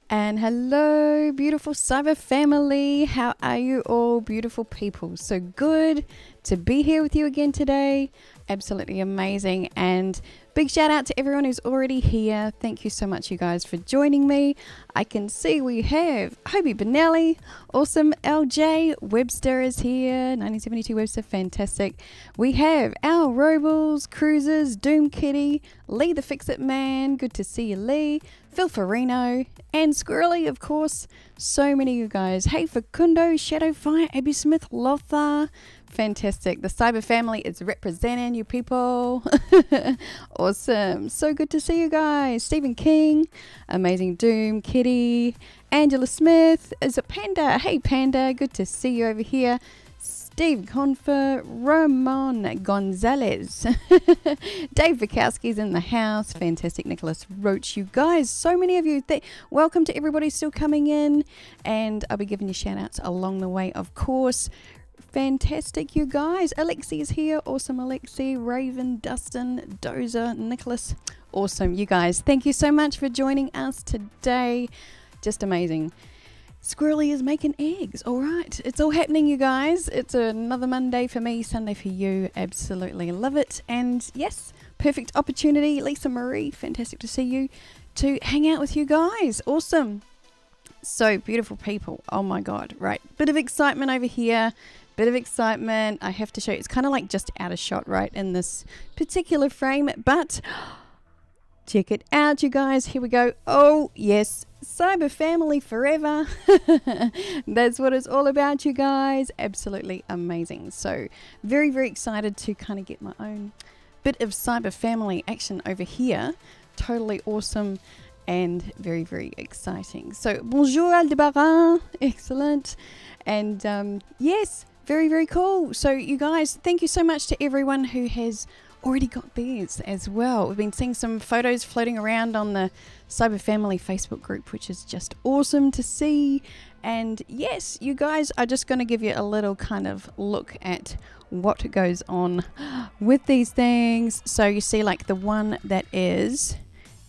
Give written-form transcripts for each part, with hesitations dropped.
And hello, beautiful cyber family. How are you all, beautiful people? So good to be here with you again today. Absolutely amazing. And big shout out to everyone who's already here. Thank you so much, you guys, for joining me. I can see we have Hoby, Bonelli, awesome. LJ, Webster is here. 1972 Webster, fantastic. We have our Robles, Cruisers, Doom Kitty, Lee the Fix-It Man. Good to see you, Lee. Phil Furino, and Squirrely, of course. So many of you guys. Hey, Facundo, Shadowfire, Abby Smith, Lothar. Fantastic. The cyber family is representing you people. Awesome. So good to see you guys. Stephen King, Amazing Doom, Kitty, Angela Smith. Is it Panda? Hey, Panda. Good to see you over here. Steve Confer, Ramon Gonzalez, Dave Bukowski's in the house. Fantastic. Nicholas Roach, you guys, so many of you. Welcome to everybody still coming in, and I'll be giving you shout outs along the way, of course. Fantastic, you guys. Alexei is here. Awesome, Alexei. Raven, Dustin, Dozer, Nicholas. Awesome, you guys. Thank you so much for joining us today. Just amazing. Squirrely is making eggs. All right. It's all happening, you guys. It's another Monday for me, Sunday for you. Absolutely love it. And yes, perfect opportunity. Lisa Marie, fantastic to see you, to hang out with you guys. Awesome. So beautiful people. Oh my God. Right. Bit of excitement over here. Bit of excitement. I have to show you. It's kind of like just out of shot, right, in this particular frame. But check it out, you guys. Here we go. Oh, yes. Cyber family forever. That's what it's all about, you guys. Absolutely amazing. So very, very excited to kind of get my own bit of cyber family action over here. Totally awesome and very, very exciting. So bonjour Aldebaran. Excellent. And yes, very, very cool. So you guys, thank you so much to everyone who has already got theirs as well. We've been seeing some photos floating around on the Cyber Family Facebook group, which is just awesome to see. And yes, you guys are just going to give you a little kind of look at what goes on with these things. So you see, like the one that is,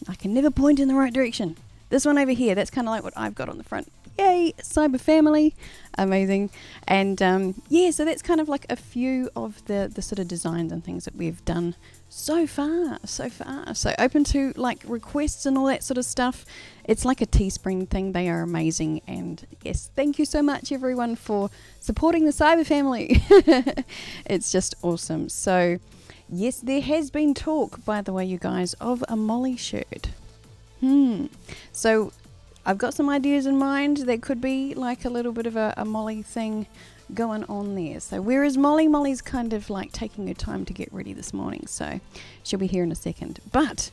I can never point in the right direction. This one over here, that's kind of like what I've got on the front. Yay, Cyber Family. Amazing. And yeah, so that's kind of like a few of the sort of designs and things that we've done so far. So open to like requests and all that sort of stuff. It's like a Teespring thing. They are amazing. And yes, thank you so much everyone for supporting the Cyber Family. It's just awesome. So yes, there has been talk, by the way, you guys, of a Molly shirt. So I've got some ideas in mind. There could be like a little bit of a Molly thing going on there. So where is Molly? Molly's kind of like taking her time to get ready this morning. So she'll be here in a second. But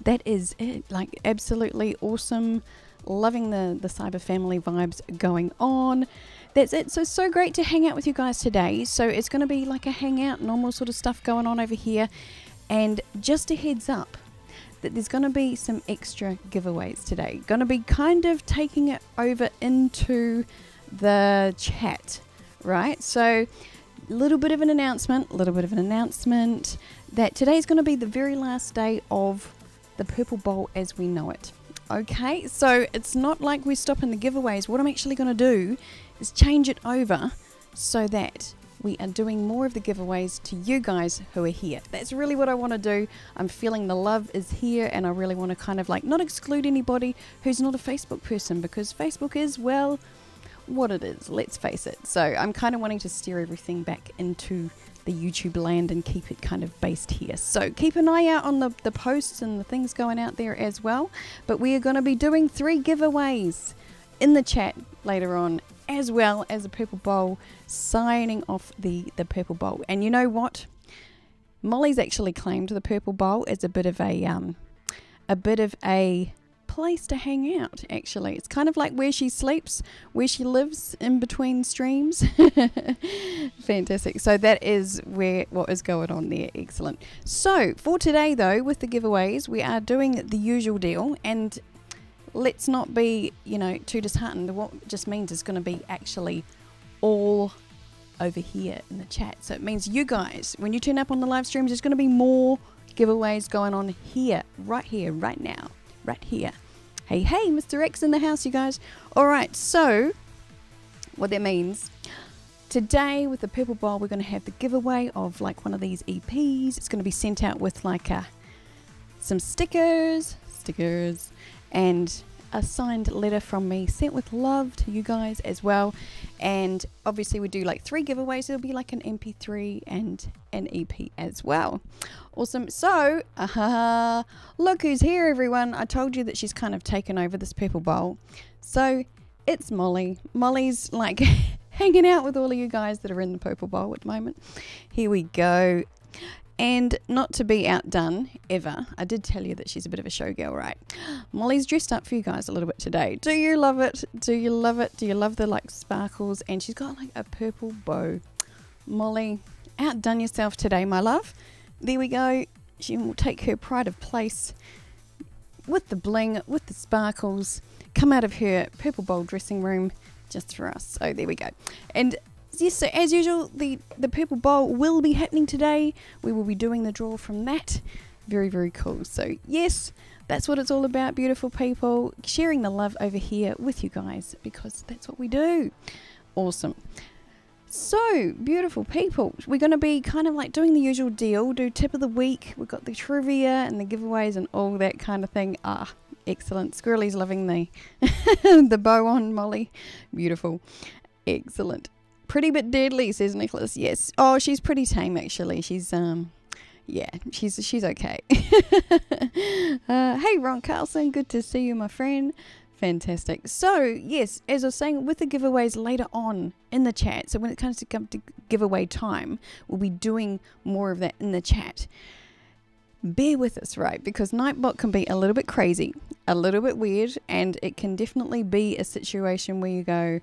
that is it. Like absolutely awesome. Loving the cyber family vibes going on. That's it. So great to hang out with you guys today. So it's going to be like a hangout, normal sort of stuff going on over here. And just a heads up, that there's going to be some extra giveaways today. Going to be kind of taking it over into the chat, right? So a little bit of an announcement that today's going to be the very last day of the Purple Bowl as we know it. Okay, so it's not like we're stopping the giveaways. What I'm actually going to do is change it over so that we are doing more of the giveaways to you guys who are here. That's really what I want to do. I'm feeling the love is here, and I really want to kind of like not exclude anybody who's not a Facebook person, because Facebook is, well, what it is, let's face it. So I'm kind of wanting to steer everything back into the YouTube land and keep it kind of based here. So keep an eye out on the posts and the things going out there as well. But we are going to be doing 3 giveaways in the chat later on, as well as a Purple Bowl, signing off the Purple Bowl. And you know what? Molly's actually claimed the Purple Bowl as a bit of a place to hang out, actually. It's kind of like where she sleeps, where she lives in between streams. Fantastic. So that is what is going on there. Excellent. So for today, though, with the giveaways, we are doing the usual deal, and let's not be, too disheartened. What just means it's going to be actually all over here in the chat. So it means you guys, when you turn up on the live streams, there's going to be more giveaways going on here, right now, right here. Hey, hey, Mr. X in the house, you guys. All right, so what that means, today with the Purple Bowl, we're going to have the giveaway of like one of these EPs. It's going to be sent out with like some stickers, and a signed letter from me sent with love to you guys as well. And obviously we do like 3 giveaways. It'll be like an MP3 and an EP as well. Awesome. So look who's here, everyone. I told you that she's kind of taken over this Purple Bowl. So it's Molly. Molly's like hanging out with all of you guys that are in the Purple Bowl at the moment. Here we go. And not to be outdone ever, I did tell you that she's a bit of a showgirl, right? Molly's dressed up for you guys a little bit today. Do you love it? Do you love it? Do you love the like sparkles? And she's got like a purple bow. Molly, outdone yourself today, my love. There we go. She will take her pride of place with the bling, with the sparkles, come out of her Purple Bowl dressing room just for us. So there we go. And yes, so as usual, the Purple Bowl will be happening today. We will be doing the draw from that. Very, very cool. So yes, that's what it's all about, beautiful people. Sharing the love over here with you guys, because that's what we do. Awesome. So, beautiful people, we're going to be kind of like doing the usual deal, do tip of the week. We've got the trivia and the giveaways and all that kind of thing. Excellent. Squirrely's loving the the bow on, Molly. Beautiful. Excellent. Pretty but deadly, says Nicholas. Yes. Oh, she's pretty tame actually. She's yeah, she's okay. Hey Ron Carlson, good to see you, my friend. Fantastic. So yes, as I was saying, with the giveaways later on in the chat, so when it comes to giveaway time, we'll be doing more of that in the chat. Bear with us, right? Because Nightbot can be a little bit crazy, a little bit weird, and it can definitely be a situation where you go,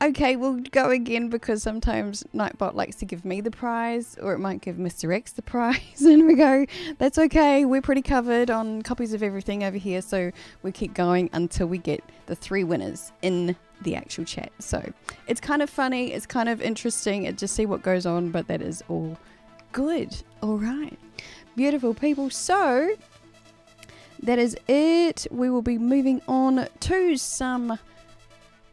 okay, we'll go again, because sometimes Nightbot likes to give me the prize, or it might give Mr. X the prize, and we go, that's okay, we're pretty covered on copies of everything over here, so we keep going until we get the 3 winners in the actual chat. So it's kind of funny, it's kind of interesting, just see what goes on, but that is all good. All right, beautiful people, so that is it. We will be moving on to some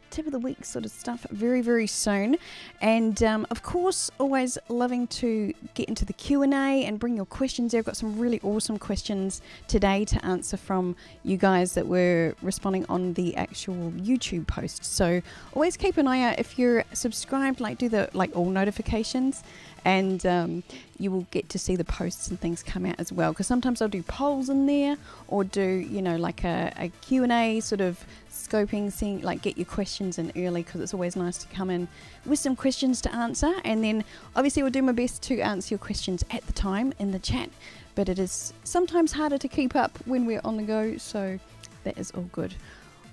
tip of the week sort of stuff very, very soon. And of course, always loving to get into the Q&A and bring your questions there. I've got some really awesome questions today to answer from you guys that were responding on the actual YouTube post. So always keep an eye out. If you're subscribed, like do the all notifications, and you will get to see the posts and things come out as well, because sometimes I'll do polls in there, or do, you know, like a Q&A sort of scoping, seeing, like, get your questions in early, because it's always nice to come in with some questions to answer. And then obviously we'll do my best to answer your questions at the time in the chat, but it is sometimes harder to keep up when we're on the go, so that is all good.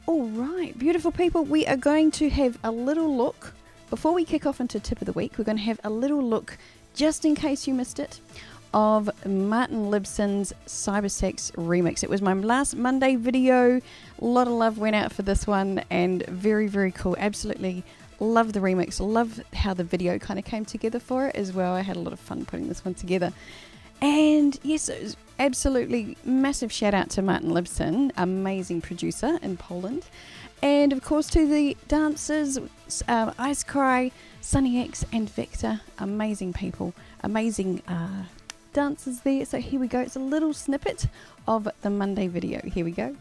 All right, beautiful people, we are going to have a little look before we kick off into tip of the week. We're going to have a little look, just in case you missed it, of Martin Libson's Cybersex remix. It was my last Monday video. A lot of love went out for this one, and very, very cool. Absolutely love the remix. Love how the video kind of came together for it as well. I had a lot of fun putting this one together. And yes, it was absolutely massive shout out to Martin Libson, amazing producer in Poland. And of course to the dancers, Ice Cry, Sunny X and Victor, amazing people, amazing dancers there. So here we go, it's a little snippet of the Monday video. Here we go.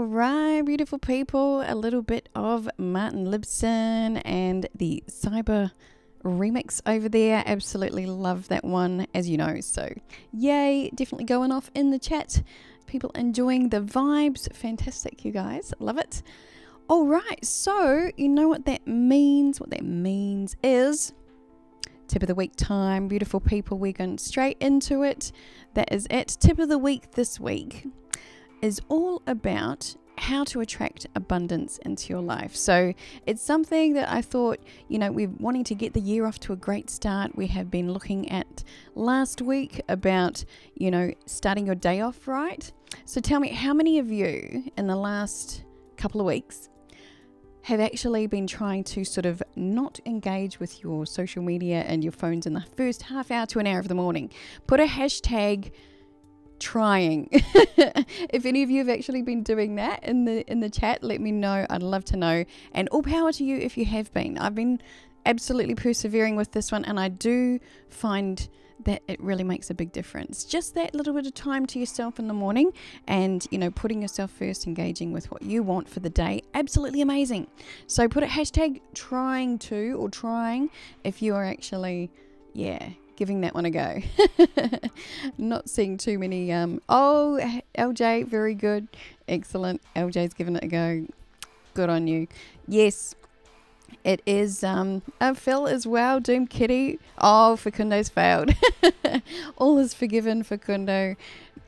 right, beautiful people, a little bit of Martin Libson and the Cyber remix over there. Absolutely love that one, as you know. So yay, definitely going off in the chat. People enjoying the vibes. Fantastic, you guys. Love it. All right, so you know what that means. What that means is tip of the week time. Beautiful people, we're going straight into it. That is it. Tip of the week this week is all about how to attract abundance into your life. So it's something that I thought, you know, we're wanting to get the year off to a great start. We have been looking at last week about, you know, starting your day off right. So tell me, how many of you in the last couple of weeks have actually been trying to sort of not engage with your social media and your phones in the first half hour to an hour of the morning? Put a hashtag trying. If any of you have actually been doing that in the chat, let me know. I'd love to know. And all power to you if you have been. I've been absolutely persevering with this one, and I do find that it really makes a big difference. Just that little bit of time to yourself in the morning and, you know, putting yourself first, engaging with what you want for the day. Absolutely amazing. So put a hashtag trying to, or trying, if you are actually, giving that one a go. Not seeing too many oh, LJ, very good, excellent. LJ's giving it a go. Good on you. Yes, it is Phil as well. Doom Kitty. Oh, Facundo's failed. All is forgiven, Facundo.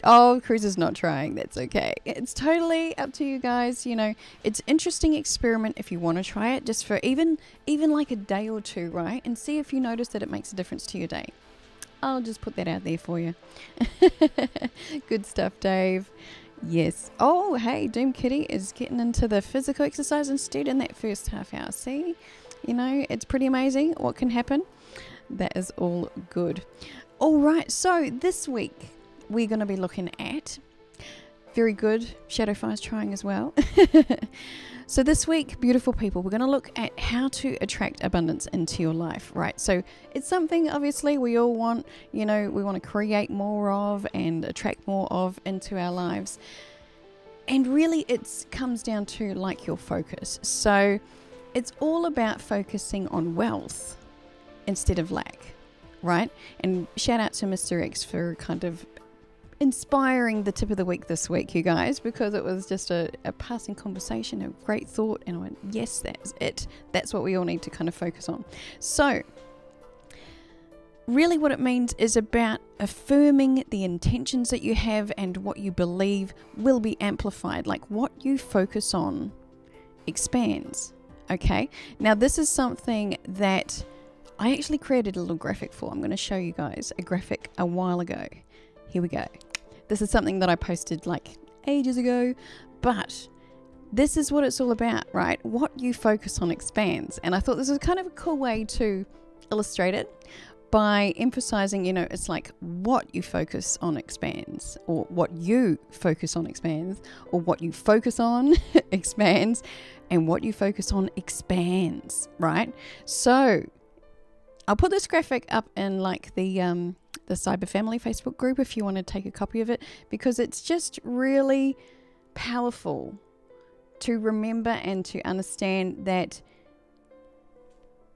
Oh, Cruz is not trying. That's okay. It's totally up to you guys. You know, it's an interesting experiment if you want to try it, just for even like a day or two, right? And see if you notice that it makes a difference to your day. I'll just put that out there for you. Good stuff, Dave. Yes. Oh, hey, Doom Kitty is getting into the physical exercise instead in that first half hour. See, you know, it's pretty amazing what can happen. That is all good. All right. So this week we're going to be looking at, very good, Shadowfire's trying as well. So this week, beautiful people, we're going to look at how to attract abundance into your life, right? So it's something obviously we all want, you know, we want to create more of and attract more of into our lives. And really it comes down to like your focus. So it's all about focusing on wealth instead of lack, right? And shout out to Mr. X for kind of inspiring the tip of the week this week, you guys, because it was just a passing conversation, a great thought, and I went, yes, that's it. That's what we all need to kind of focus on. So really what it means is about affirming the intentions that you have and what you believe will be amplified. Like what you focus on expands. Okay, now this is something that I actually created a little graphic for. I'm going to show you guys a graphic a while ago. Here we go. This is something that I posted like ages ago, but this is what it's all about, right? What you focus on expands. And I thought this was kind of a cool way to illustrate it by emphasizing, you know, it's like what you focus on expands, or what you focus on expands, or what you focus on expands, and what you focus on expands, right? So I'll put this graphic up in like the Cyber Family Facebook group if you want to take a copy of it, because it's just really powerful to remember and to understand that,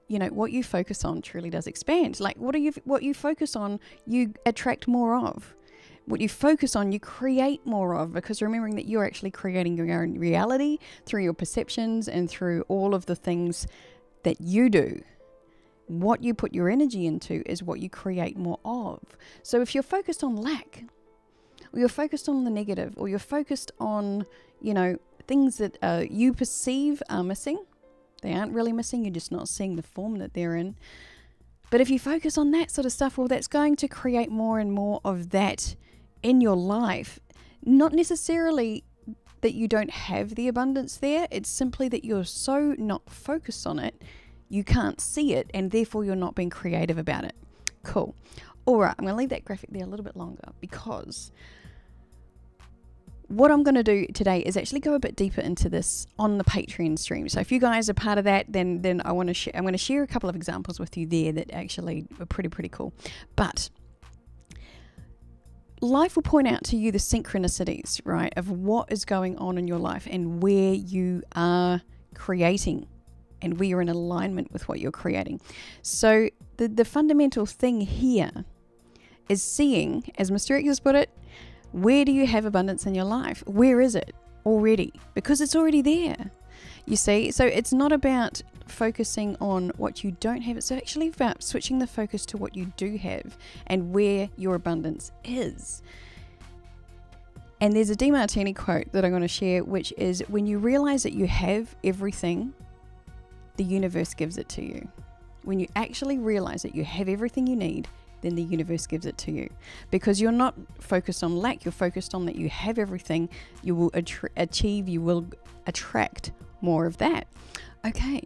you know, what you focus on truly does expand. Like what you focus on, you attract more of. What you focus on, you create more of, because remembering that you're actually creating your own reality through your perceptions and through all of the things that you do. What you put your energy into is what you create more of. So if you're focused on lack, or you're focused on the negative, or you're focused on, you know, things that you perceive are missing, they aren't really missing, you're just not seeing the form that they're in. But if you focus on that sort of stuff, well, that's going to create more and more of that in your life. Not necessarily that you don't have the abundance there, it's simply that you're so not focused on it, you can't see it, and therefore you're not being creative about it. Cool. All right, I'm going to leave that graphic there a little bit longer, because what I'm going to do today is actually go a bit deeper into this on the Patreon stream. So if you guys are part of that, then I'm going to share a couple of examples with you there that actually are pretty cool. But life will point out to you the synchronicities, right, of what is going on in your life and where you are creating and where you're in alignment with what you're creating. So the fundamental thing here is seeing, as Mr. X has put it, where do you have abundance in your life? Where is it already? Because it's already there. You see, so it's not about focusing on what you don't have. It's actually about switching the focus to what you do have and where your abundance is. And there's a DeMartini quote that I'm going to share, which is, when you realize that you have everything, the universe gives it to you. When you actually realize that you have everything you need, then the universe gives it to you. Because you're not focused on lack, you're focused on that you have everything, you will achieve, you will attract more of that. Okay.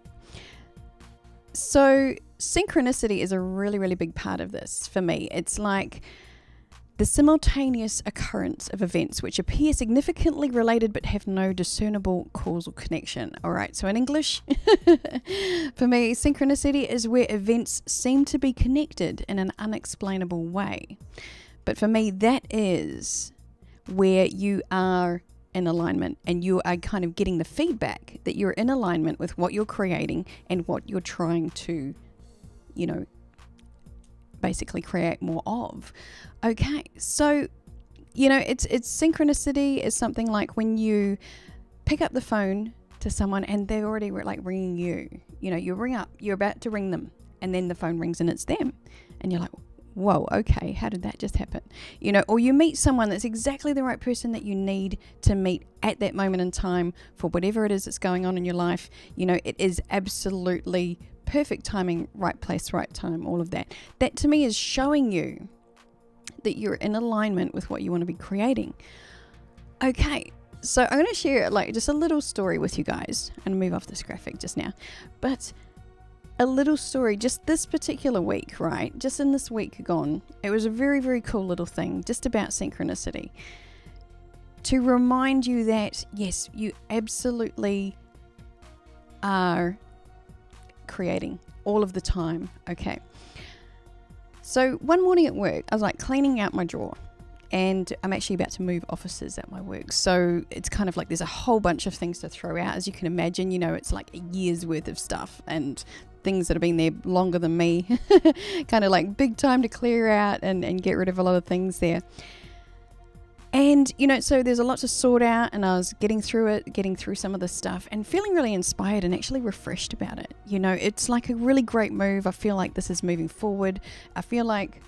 So synchronicity is a really, really big part of this for me. It's like the simultaneous occurrence of events which appear significantly related but have no discernible causal connection. All right, so in English, for me, synchronicity is where events seem to be connected in an unexplainable way. But for me, that is where you are in alignment and you are kind of getting the feedback that you're in alignment with what you're creating and what you're trying to, you know, basically create more of. Okay, so, you know, it's synchronicity is something like when you pick up the phone to someone and they're already like ringing you. You know, you ring up, you're about to ring them, and then the phone rings and it's them. And you're like, whoa, okay, how did that just happen? You know, or you meet someone that's exactly the right person that you need to meet at that moment in time for whatever it is that's going on in your life. You know, it is absolutely perfect timing, right place, right time, all of that. That to me is showing you that you're in alignment with what you want to be creating. Okay, so I'm going to share like just a little story with you guys and move off this graphic just now. But a little story just this particular week, right? Just in this week gone, it was a very, very cool little thing just about synchronicity. To remind you that, yes, you absolutely are creating all of the time. Okay. So one morning at work, I was like cleaning out my drawer, and I'm actually about to move offices at my work. So it's kind of like there's a whole bunch of things to throw out. As you can imagine, you know, it's like a year's worth of stuff and things that have been there longer than me. Kind of like big time to clear out and get rid of a lot of things there. And, you know, so there's a lot to sort out, and I was getting through some of the stuff and feeling really inspired and actually refreshed about it. You know, it's like a really great move. I feel like this is moving forward. I feel like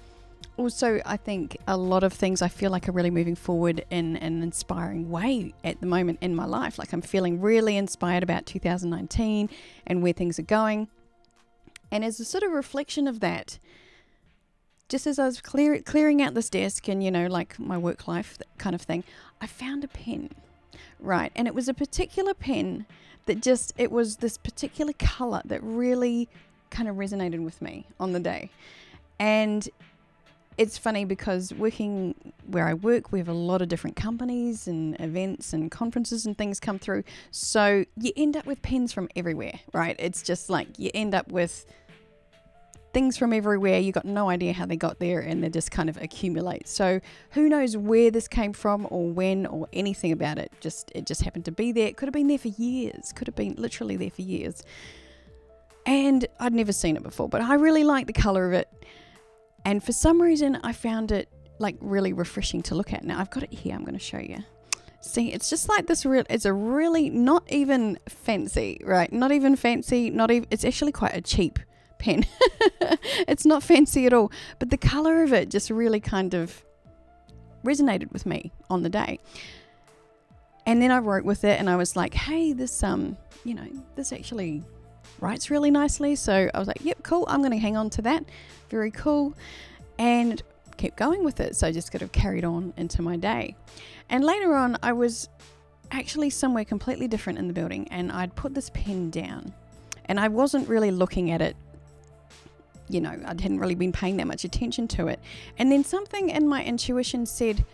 also, I think a lot of things I feel like are really moving forward in an inspiring way at the moment in my life. Like I'm feeling really inspired about 2019 and where things are going. And as a sort of reflection of that, just as I was clearing out this desk and, you know, like my work life kind of thing, I found a pen, right? And it was a particular pen that just, it was this particular color that really kind of resonated with me on the day. And it's funny because working where I work, we have a lot of different companies and events and conferences and things come through. So you end up with pens from everywhere, right? It's just like you end up with things from everywhere. You got no idea how they got there, and they just kind of accumulate. So who knows where this came from or when or anything about it. It just happened to be there. It could have been there for years. Could have been literally there for years. And I'd never seen it before, but I really like the color of it. And for some reason, I found it like really refreshing to look at. Now I've got it here. I'm going to show you. See, it's just like this it's a really not even fancy, right? Not even fancy, it's actually quite a cheap pen. It's not fancy at all, but the color of it just really kind of resonated with me on the day. And then I wrote with it and I was like, hey, this you know, this actually writes really nicely. So I was like, yep, cool, I'm going to hang on to that. Very cool. And kept going with it. So I just kind of carried on into my day. And later on, I was actually somewhere completely different in the building, and I'd put this pen down and I wasn't really looking at it. You know, I hadn't really been paying that much attention to it. And then something in my intuition said,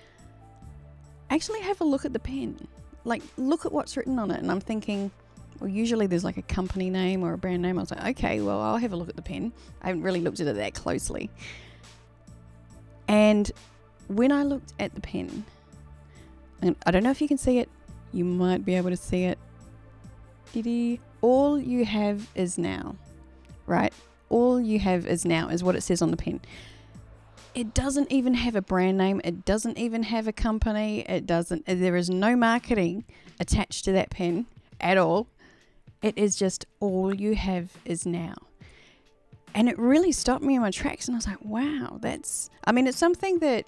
actually have a look at the pen. Like, look at what's written on it. And I'm thinking, well, usually there's like a company name or a brand name. I was like, okay, well, I'll have a look at the pen. I haven't really looked at it that closely. And when I looked at the pen, and I don't know if you can see it, you might be able to see it. All you have is now, right? All you have is now is what it says on the pen. It doesn't even have a brand name. It doesn't even have a company. There is no marketing attached to that pen at all. It is just all you have is now. And it really stopped me in my tracks. And I was like, wow, it's something that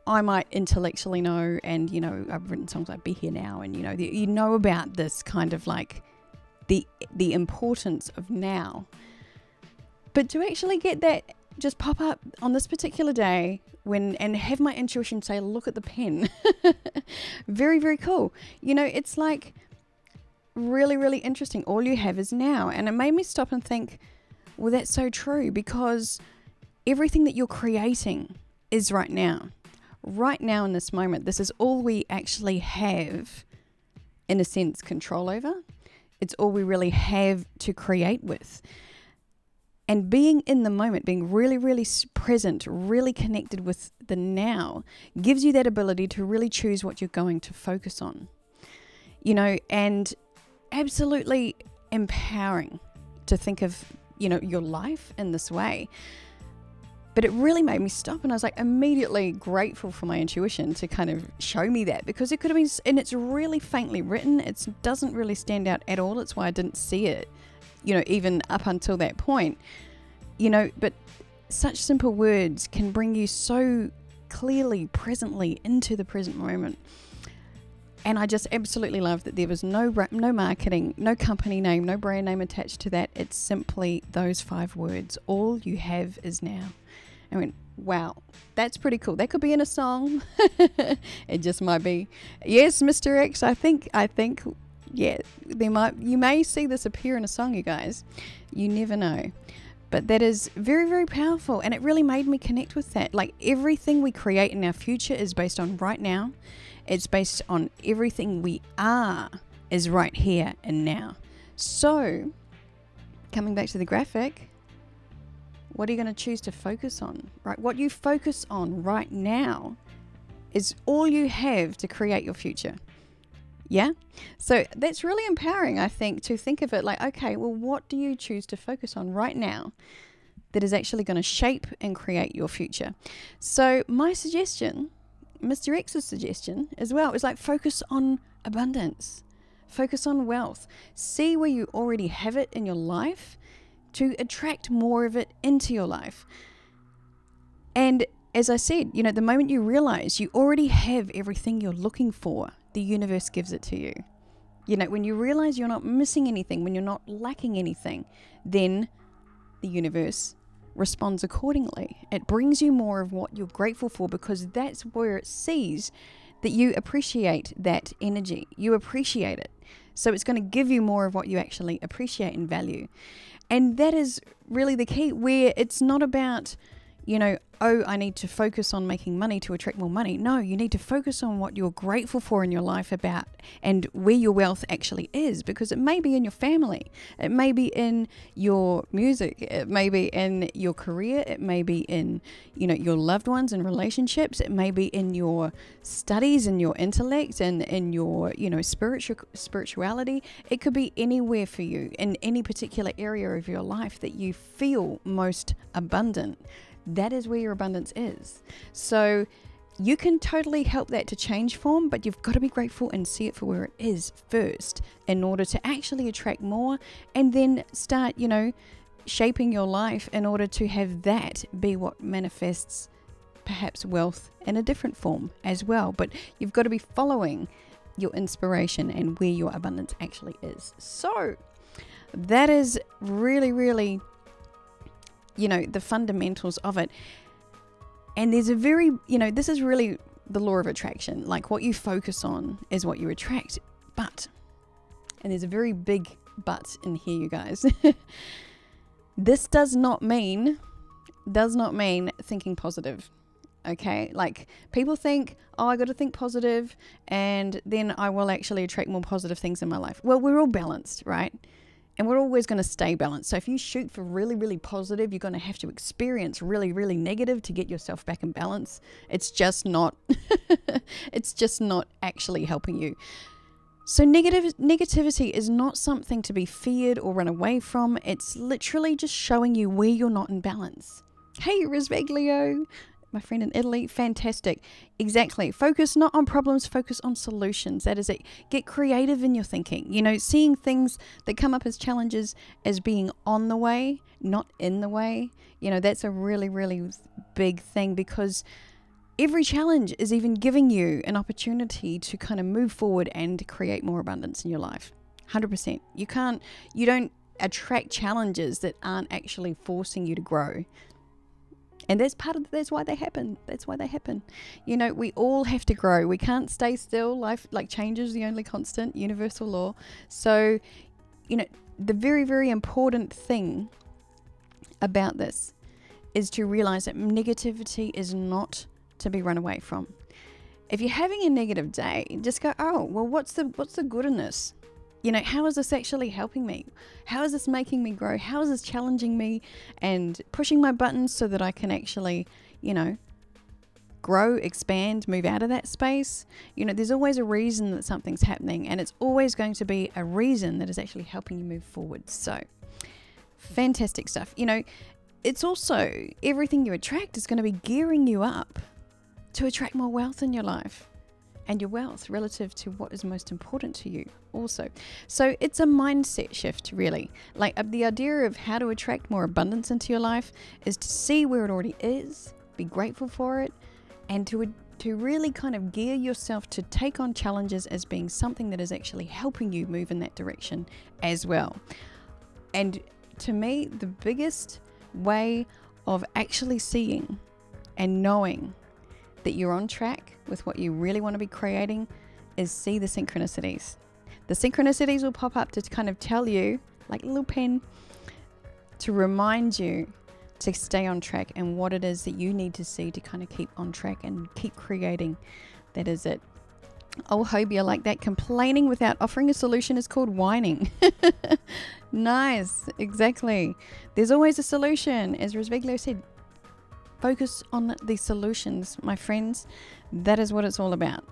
I might intellectually know. And, you know, I've written songs like Be Here Now. And, you know about this kind of like the importance of now. But to actually get that just pop up on this particular day and have my intuition say, look at the pen. Very, very cool. You know, it's like really, really interesting. All you have is now. And it made me stop and think, well, that's so true, because everything that you're creating is right now. Right now in this moment, this is all we actually have, in a sense, control over. It's all we really have to create with. And being in the moment, being really, really present, really connected with the now, gives you that ability to really choose what you're going to focus on. You know, and absolutely empowering to think of, you know, your life in this way. But it really made me stop, and I was like immediately grateful for my intuition to kind of show me that, because it could have been, and it's really faintly written. It doesn't really stand out at all. That's why I didn't see it, you know, even up until that point, you know. But such simple words can bring you so clearly, presently into the present moment. And I just absolutely love that there was no marketing, no company name, no brand name attached to that. It's simply those 5 words. All you have is now. I went, wow, that's pretty cool. That could be in a song. It just might be. Yes, Mr. X, I think, yeah, you may see this appear in a song, you guys. You never know. But that is very, very powerful. And it really made me connect with that. Like, everything we create in our future is based on right now. It's based on everything we are is right here and now. So, coming back to the graphic, what are you going to choose to focus on? Right? What you focus on right now is all you have to create your future. Yeah? So that's really empowering, I think, to think of it like, okay, well, what do you choose to focus on right now that is actually going to shape and create your future? So my suggestion, Mr. X's suggestion as well, is like focus on abundance. Focus on wealth. See where you already have it in your life to attract more of it into your life. And as I said, you know, the moment you realize you already have everything you're looking for, the universe gives it to you. You know, when you realize you're not missing anything, when you're not lacking anything, then the universe responds accordingly. It brings you more of what you're grateful for, because that's where it sees that you appreciate that energy. You appreciate it. So it's going to give you more of what you actually appreciate and value. And that is really the key, where it's not about, you know, oh, I need to focus on making money to attract more money. No, you need to focus on what you're grateful for in your life about and where your wealth actually is, because it may be in your family. It may be in your music. It may be in your career. It may be in, you know, your loved ones and relationships. It may be in your studies and your intellect and in your, you know, spirituality. It could be anywhere for you in any particular area of your life that you feel most abundant. That is where your abundance is. So you can totally help that to change form, but you've got to be grateful and see it for where it is first in order to actually attract more, and then start, you know, shaping your life in order to have that be what manifests perhaps wealth in a different form as well. But you've got to be following your inspiration and where your abundance actually is. So that is really, really, you know, the fundamentals of it. And there's a very, you know, this is really the law of attraction. Like, what you focus on is what you attract. But, and there's a very big but in here, you guys. This does not mean thinking positive. Okay, like, people think, oh, I got to think positive and then I will actually attract more positive things in my life. Well, we're all balanced, right? And we're always going to stay balanced. So if you shoot for really, really positive, you're going to have to experience really, really negative to get yourself back in balance. It's just not, it's just not actually helping you. So negativity is not something to be feared or run away from. It's literally just showing you where you're not in balance. Hey, Risveglio, my friend in Italy, fantastic. Exactly. Focus not on problems, focus on solutions. That is it. Get creative in your thinking. You know, seeing things that come up as challenges as being on the way, not in the way. You know, that's a really, really big thing, because every challenge is even giving you an opportunity to kind of move forward and create more abundance in your life. 100%. You don't attract challenges that aren't actually forcing you to grow. And that's why they happen. That's why they happen. You know, we all have to grow. We can't stay still. Life, like, change is the only constant, universal law. So, you know, the very, very important thing about this is to realize that negativity is not to be run away from. If you're having a negative day, just go, oh, well, what's the good in this? You know, how is this actually helping me? How is this making me grow? How is this challenging me and pushing my buttons so that I can actually, you know, grow, expand, move out of that space? You know, there's always a reason that something's happening, and it's always going to be a reason that is actually helping you move forward. So, fantastic stuff. You know, it's also everything you attract is going to be gearing you up to attract more wealth in your life. And your wealth relative to what is most important to you also. So it's a mindset shift, really. Like, the idea of how to attract more abundance into your life is to see where it already is, be grateful for it, and to really kind of gear yourself to take on challenges as being something that is actually helping you move in that direction as well. And to me, the biggest way of actually seeing and knowing that you're on track with what you really want to be creating is see the synchronicities. The synchronicities will pop up to kind of tell you, like a little pen, to remind you to stay on track and what it is that you need to see to kind of keep on track and keep creating. That is it. Oh, Hoby, I like that. Complaining without offering a solution is called whining. Nice. Exactly. There's always a solution. As Risveglio said, focus on the solutions, my friends. That is what it's all about.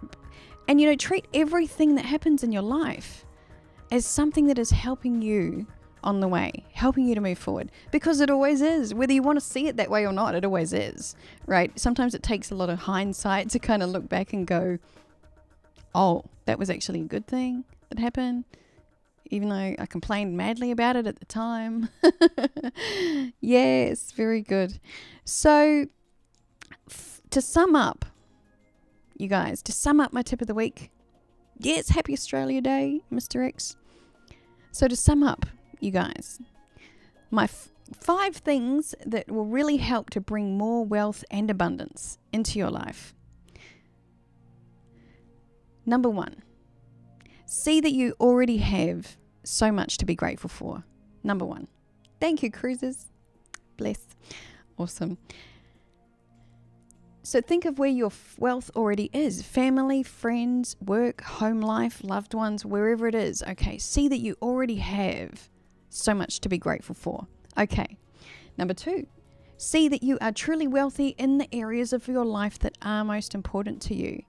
And, you know, treat everything that happens in your life as something that is helping you on the way, helping you to move forward, because it always is. Whether you want to see it that way or not, it always is, right? Sometimes it takes a lot of hindsight to kind of look back and go, oh, that was actually a good thing that happened, even though I complained madly about it at the time. Yes, very good. So to sum up, you guys, to sum up my tip of the week, yes, happy Australia Day, Mr. X. So to sum up, you guys, my 5 things that will really help to bring more wealth and abundance into your life. Number 1, see that you already have so much to be grateful for. Number 1. Thank you, cruisers. Bless. Awesome. So think of where your wealth already is. Family, friends, work, home life, loved ones, wherever it is. Okay, see that you already have so much to be grateful for. Okay. Number 2, see that you are truly wealthy in the areas of your life that are most important to you.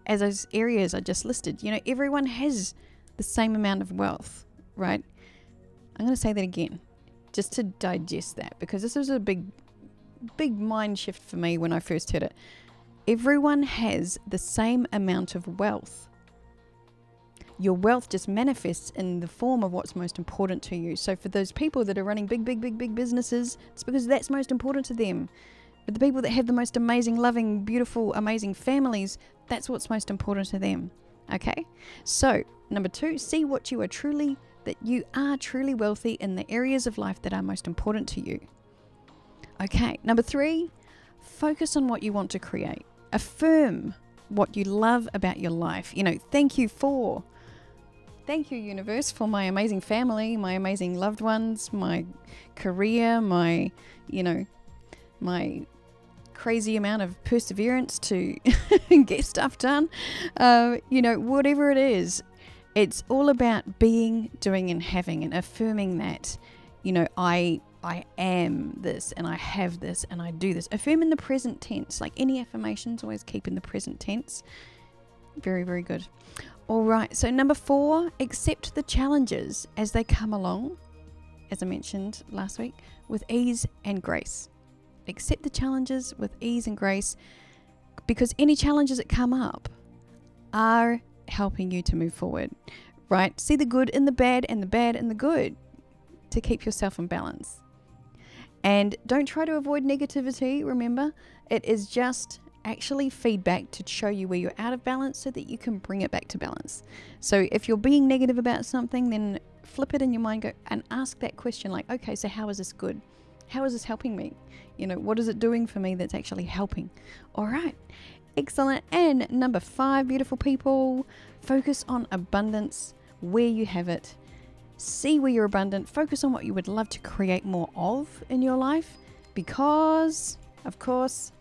As those areas I just listed, you know, everyone has the same amount of wealth, right? I'm going to say that again, just to digest that, because this was a big mind shift for me when I first heard it. Everyone has the same amount of wealth. Your wealth just manifests in the form of what's most important to you. So for those people that are running big businesses, it's because that's most important to them. But the people that have the most amazing, loving, beautiful, amazing families, that's what's most important to them. Okay? So, number 2, see that you are truly wealthy in the areas of life that are most important to you. Okay. Number 3, focus on what you want to create. Affirm what you love about your life. You know, thank you, universe, for my amazing family, my amazing loved ones, my career, my crazy amount of perseverance to get stuff done. You know, whatever it is, It's all about being, doing, and having, and affirming that, I am this, and I have this, and I do this. Affirm in the present tense. Like any affirmations, always keep in the present tense. Very, very good. All right, so number 4, accept the challenges as they come along, as I mentioned last week, with ease and grace. Accept the challenges with ease and grace, because any challenges that come up are helping you to move forward, right? See the good in the bad and the bad in the good to keep yourself in balance. And don't try to avoid negativity, remember. It is just actually feedback to show you where you're out of balance so that you can bring it back to balance. So if you're being negative about something, then flip it in your mind, go and ask that question like, okay, so how is this good? How is this helping me? What is it doing for me that's actually helping? All right, excellent. And number 5, beautiful people, focus on abundance where you have it. See where you're abundant. Focus on what you would love to create more of in your life, because, of course,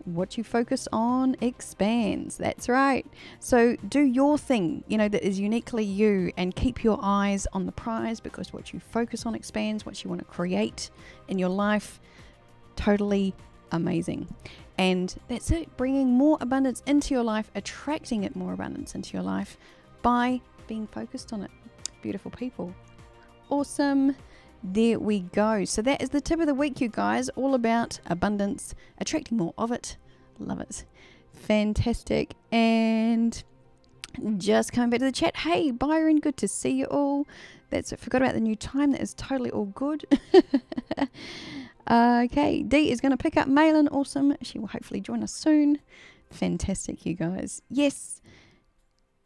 what you focus on expands. That's right. So do your thing, that is uniquely you, and keep your eyes on the prize, because what you focus on expands. What you want to create in your life, totally amazing. And that's it, bringing more abundance into your life, attracting it more abundance into your life by being focused on it. Beautiful people. Awesome. There we go. So that is the tip of the week, you guys, all about abundance, attracting more of it. Love it. Fantastic. And just coming back to the chat. Hey, Byron, good to see you all. That's it. Forgot about the new time. That is totally all good. Okay, Dee is going to pick up Malin. Awesome. She will hopefully join us soon. Fantastic, you guys. Yes.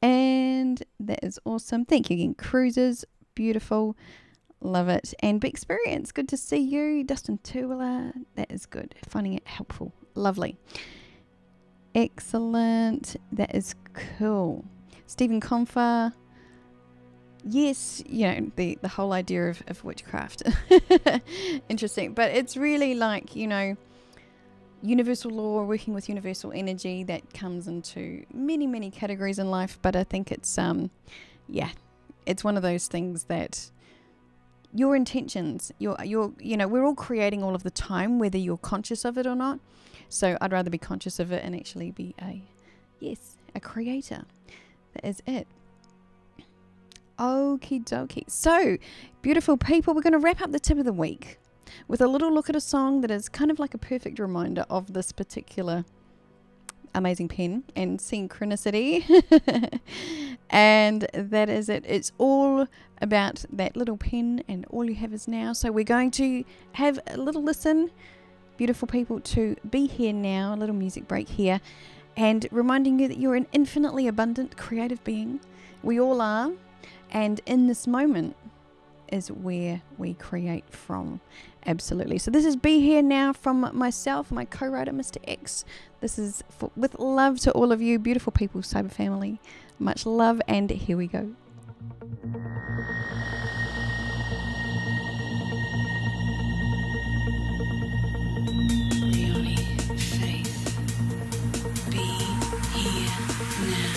And that is awesome. Thank you again, Cruisers. Beautiful. Love it. And Big Experience, good to see you. Dustin Tuwala, that is good. Finding it helpful. Lovely. Excellent. That is cool. Stephen Confer. Yes, the whole idea of witchcraft. Interesting. But it's really like, universal law, working with universal energy, that comes into many, many categories in life. But I think it's, it's one of those things that your intentions, we're all creating all of the time, whether you're conscious of it or not. So I'd rather be conscious of it and actually be a creator. That is it. Okie dokie. So, beautiful people, we're going to wrap up the tip of the week with a little look at a song that is kind of like a perfect reminder of this particular amazing pen and synchronicity. And that is it. It's all about that little pen and all you have is now. So we're going to have a little listen, beautiful people, to Be Here Now, a little music break here, and reminding you that you're an infinitely abundant creative being. We all are. And in this moment is where we create from. Absolutely. So this is Be Here Now from myself, my co-writer, Mr. X. This is with love to all of you, beautiful people, cyber family. Much love, and here we go. Brioni, faith, be here now.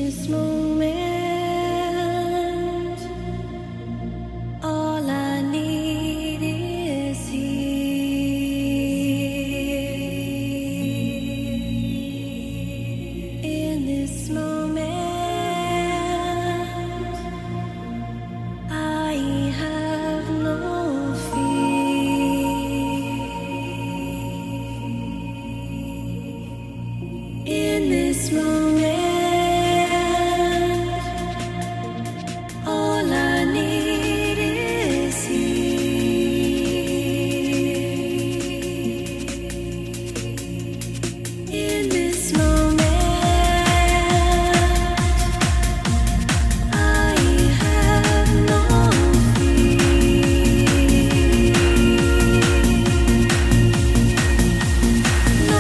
this moment, all I need is here. In this moment, I have no fear. In this moment, all I need is here. In this moment, I have no fear. No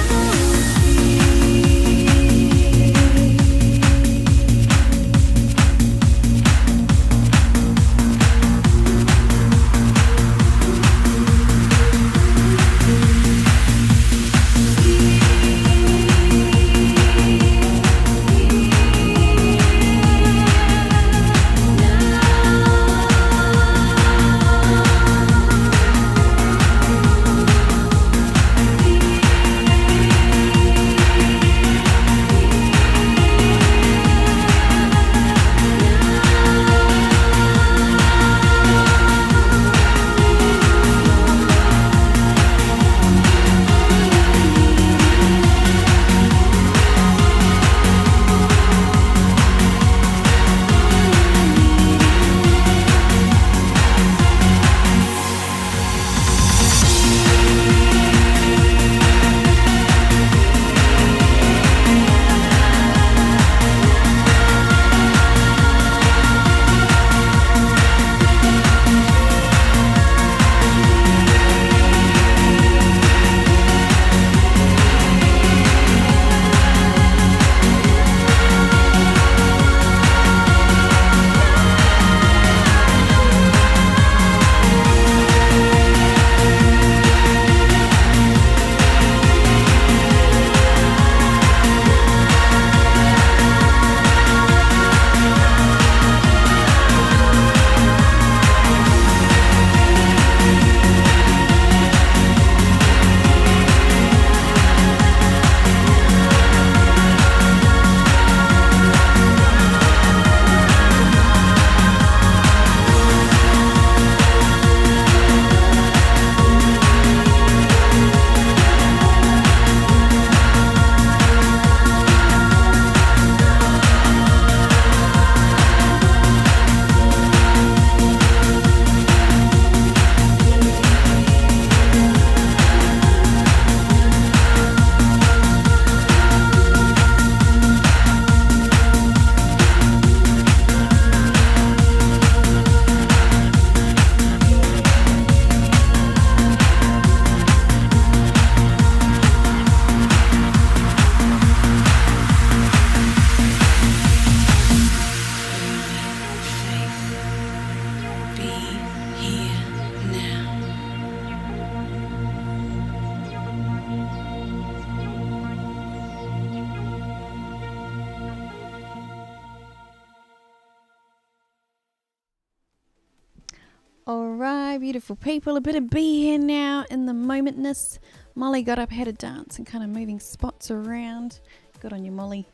Alright, beautiful people, a bit of be here now in the momentness. Molly got up, had a dance and kind of moving spots around. Good on you, Molly.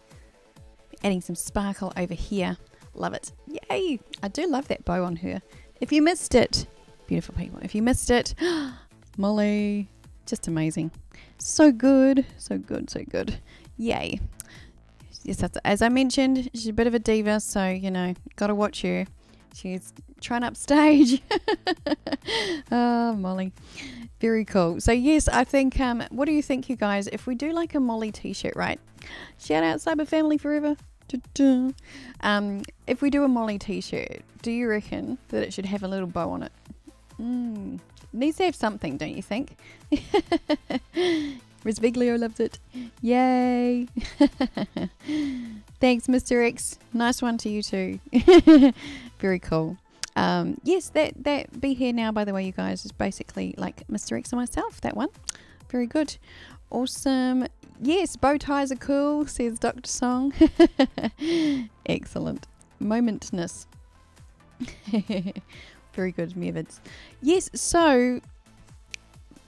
Adding some sparkle over here. Love it. Yay! I do love that bow on her. If you missed it, beautiful people, if you missed it, Molly, just amazing. So good, so good, so good. Yay. Yes, as I mentioned, she's a bit of a diva, so, you know, gotta watch her. She's trying to upstage. Oh, Molly. Very cool. So, yes, I think, what do you think, you guys? If we do like a Molly t-shirt, right? Shout out Cyber Family Forever. If we do a Molly t-shirt, do you reckon that it should have a little bow on it? Needs to have something, don't you think? Risviglio loves it. Yay. Thanks, Mr. X. Nice one to you too. Very cool. Yes, that Be Here Now, by the way, you guys, is basically like Mr. X and myself, that one. Very good. Awesome. Yes, bow ties are cool, says Dr. Song. Excellent. Momentness. Very good, Mevids. Yes, so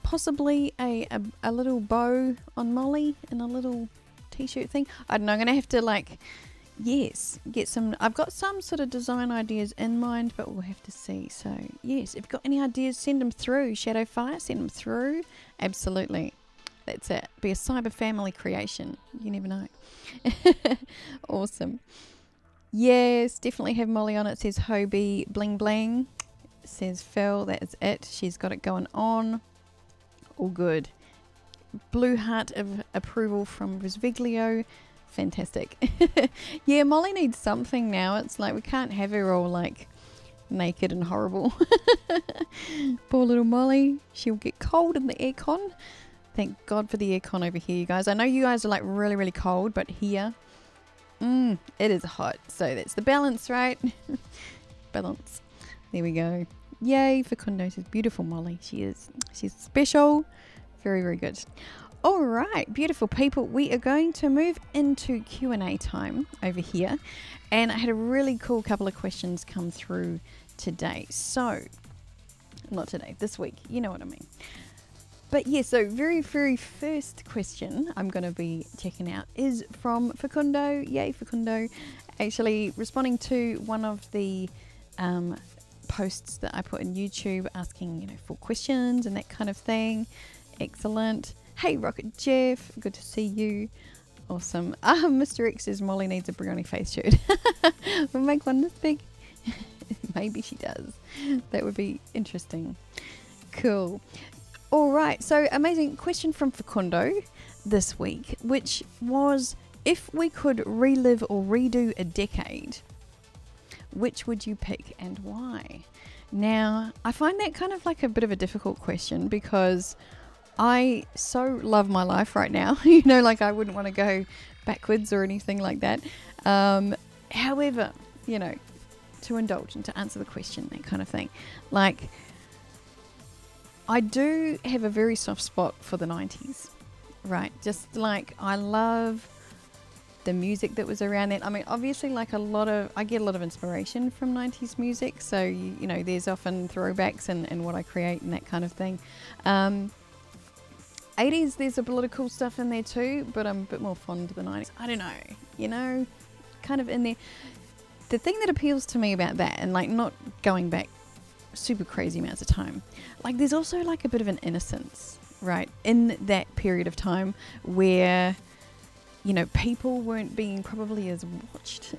possibly a little bow on Molly and a little t-shirt thing. I don't know, I'm going to have to like, yes, get some, I've got some sort of design ideas in mind, but we'll have to see. So yes, if you've got any ideas, send them through. Shadowfire, send them through. Absolutely. That's it. Be a cyber family creation. You never know. Awesome. Yes, definitely have Molly on it. Says Hoby bling bling. Says Phil, that is it. She's got it going on. All good. Blue heart of approval from Risviglio. Fantastic. Yeah, Molly needs something now. It's like we can't have her all like naked and horrible. Poor little Molly. She'll get cold in the aircon. Thank God for the aircon over here, you guys. I know you guys are like really, really cold, but here, it is hot. So that's the balance, right? Balance. There we go. Yay, Facundo says, beautiful Molly. She is. She's special. Very, very good. All right, beautiful people. We are going to move into Q&A time over here. And I had a really cool couple of questions come through today. So, not today, this week. You know what I mean. But yeah, so very, very first question I'm going to be checking out is from Facundo. Yay, Facundo. Actually responding to one of the posts that I put in YouTube asking, you know, for questions and that kind of thing. Excellent. Hey, Rocket Jeff. Good to see you. Awesome. Mr. X says Molly needs a Brioni face shirt. We'll make one this big. Maybe she does. That would be interesting. Cool. All right, so amazing question from Facundo this week, which was, if we could relive or redo a decade, which would you pick and why? Now, I find that kind of like a bit of a difficult question because I so love my life right now. You know, like I wouldn't want to go backwards or anything like that. However, you know, to indulge and to answer the question, that kind of thing. Like, I do have a very soft spot for the 90s, right? Just like I love the music that was around then. I mean, obviously, like I get a lot of inspiration from 90s music. So, you know, there's often throwbacks and what I create and that kind of thing. 80s, there's a lot of cool stuff in there too, but I'm a bit more fond of the 90s. I don't know, you know, kind of in there. The thing that appeals to me about that, and like not going back super crazy amounts of time, like there's also like a bit of an innocence, right, in that period of time where, you know, people weren't being probably as watched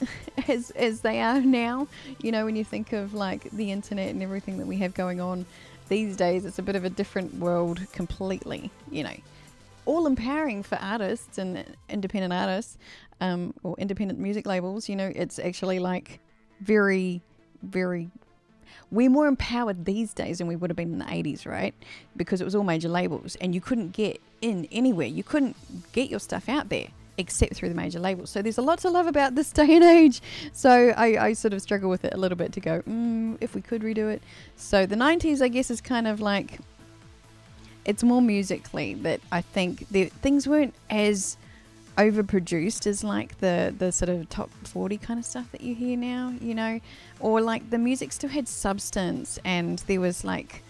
as they are now. You know, when you think of like the internet and everything that we have going on these days, it's a bit of a different world completely, you know. All empowering for artists and independent artists, or independent music labels. You know, it's actually like very, very, we're more empowered these days than we would have been in the 80s, right? Because it was all major labels and you couldn't get in anywhere. You couldn't get your stuff out there except through the major labels. So there's a lot to love about this day and age. So I sort of struggle with it a little bit to go, if we could redo it. So the 90s, I guess, is kind of like, it's more musically that I think things weren't as overproduced as like the sort of top 40 kind of stuff that you hear now, you know, or like the music still had substance and there was like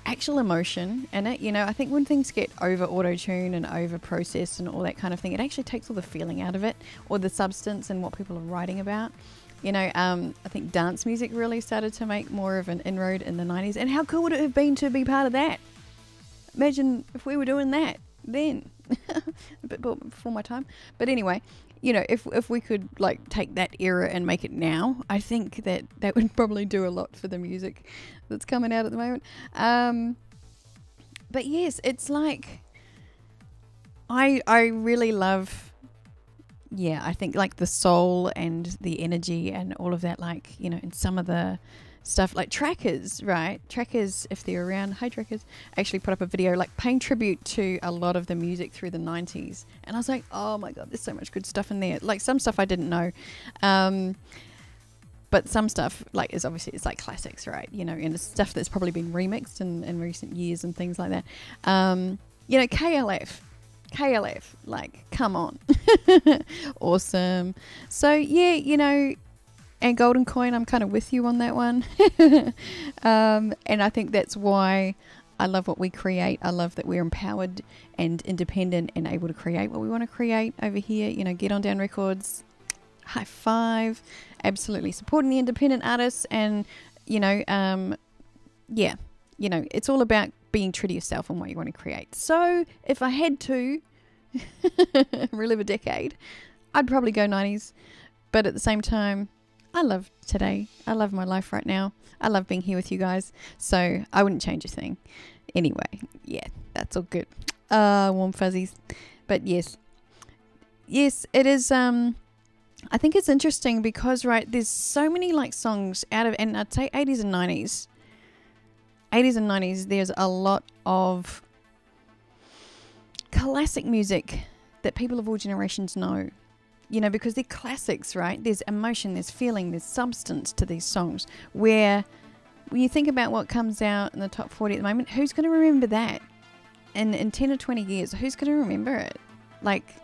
actual emotion in it. You know, I think when things get over auto-tune and over processed and all that kind of thing, it actually takes all the feeling out of it, or the substance and what people are writing about. You know, I think dance music really started to make more of an inroad in the 90s, and how cool would it have been to be part of that? Imagine if we were doing that then. A bit before my time, but anyway, you know, if we could like take that era and make it now, I think that would probably do a lot for the music that's coming out at the moment. But yes, it's like I really love, yeah, I think like the soul and the energy and all of that, like, you know, in some of the stuff like Trackers, right? Trackers, if they're around, hi Trackers, actually put up a video like paying tribute to a lot of the music through the 90s, and I was like, oh my god, there's so much good stuff in there. Like some stuff I didn't know, but some stuff like is obviously, it's like classics, right? You know, and it's stuff that's probably been remixed in recent years and things like that. You know, KLF, KLF, like, come on. Awesome. So, yeah, you know, and Golden Coin, I'm kind of with you on that one. And I think that's why I love what we create. I love that we're empowered and independent and able to create what we want to create over here. You know, Get On Down Records, high five, absolutely supporting the independent artists. And, you know, yeah, you know, it's all about being true to yourself and what you want to create. So if I had to relive a decade, I'd probably go 90s. But at the same time, I love today. I love my life right now. I love being here with you guys. So I wouldn't change a thing. Anyway, yeah, that's all good. Warm fuzzies. But yes, it is. I think it's interesting because, right, there's so many like songs out of, and I'd say 80s and 90s. 80s and 90s, there's a lot of classic music that people of all generations know. You know, because they're classics, right? There's emotion, there's feeling, there's substance to these songs. Where when you think about what comes out in the top 40 at the moment, who's going to remember that? And in 10 or 20 years, who's going to remember it? Like,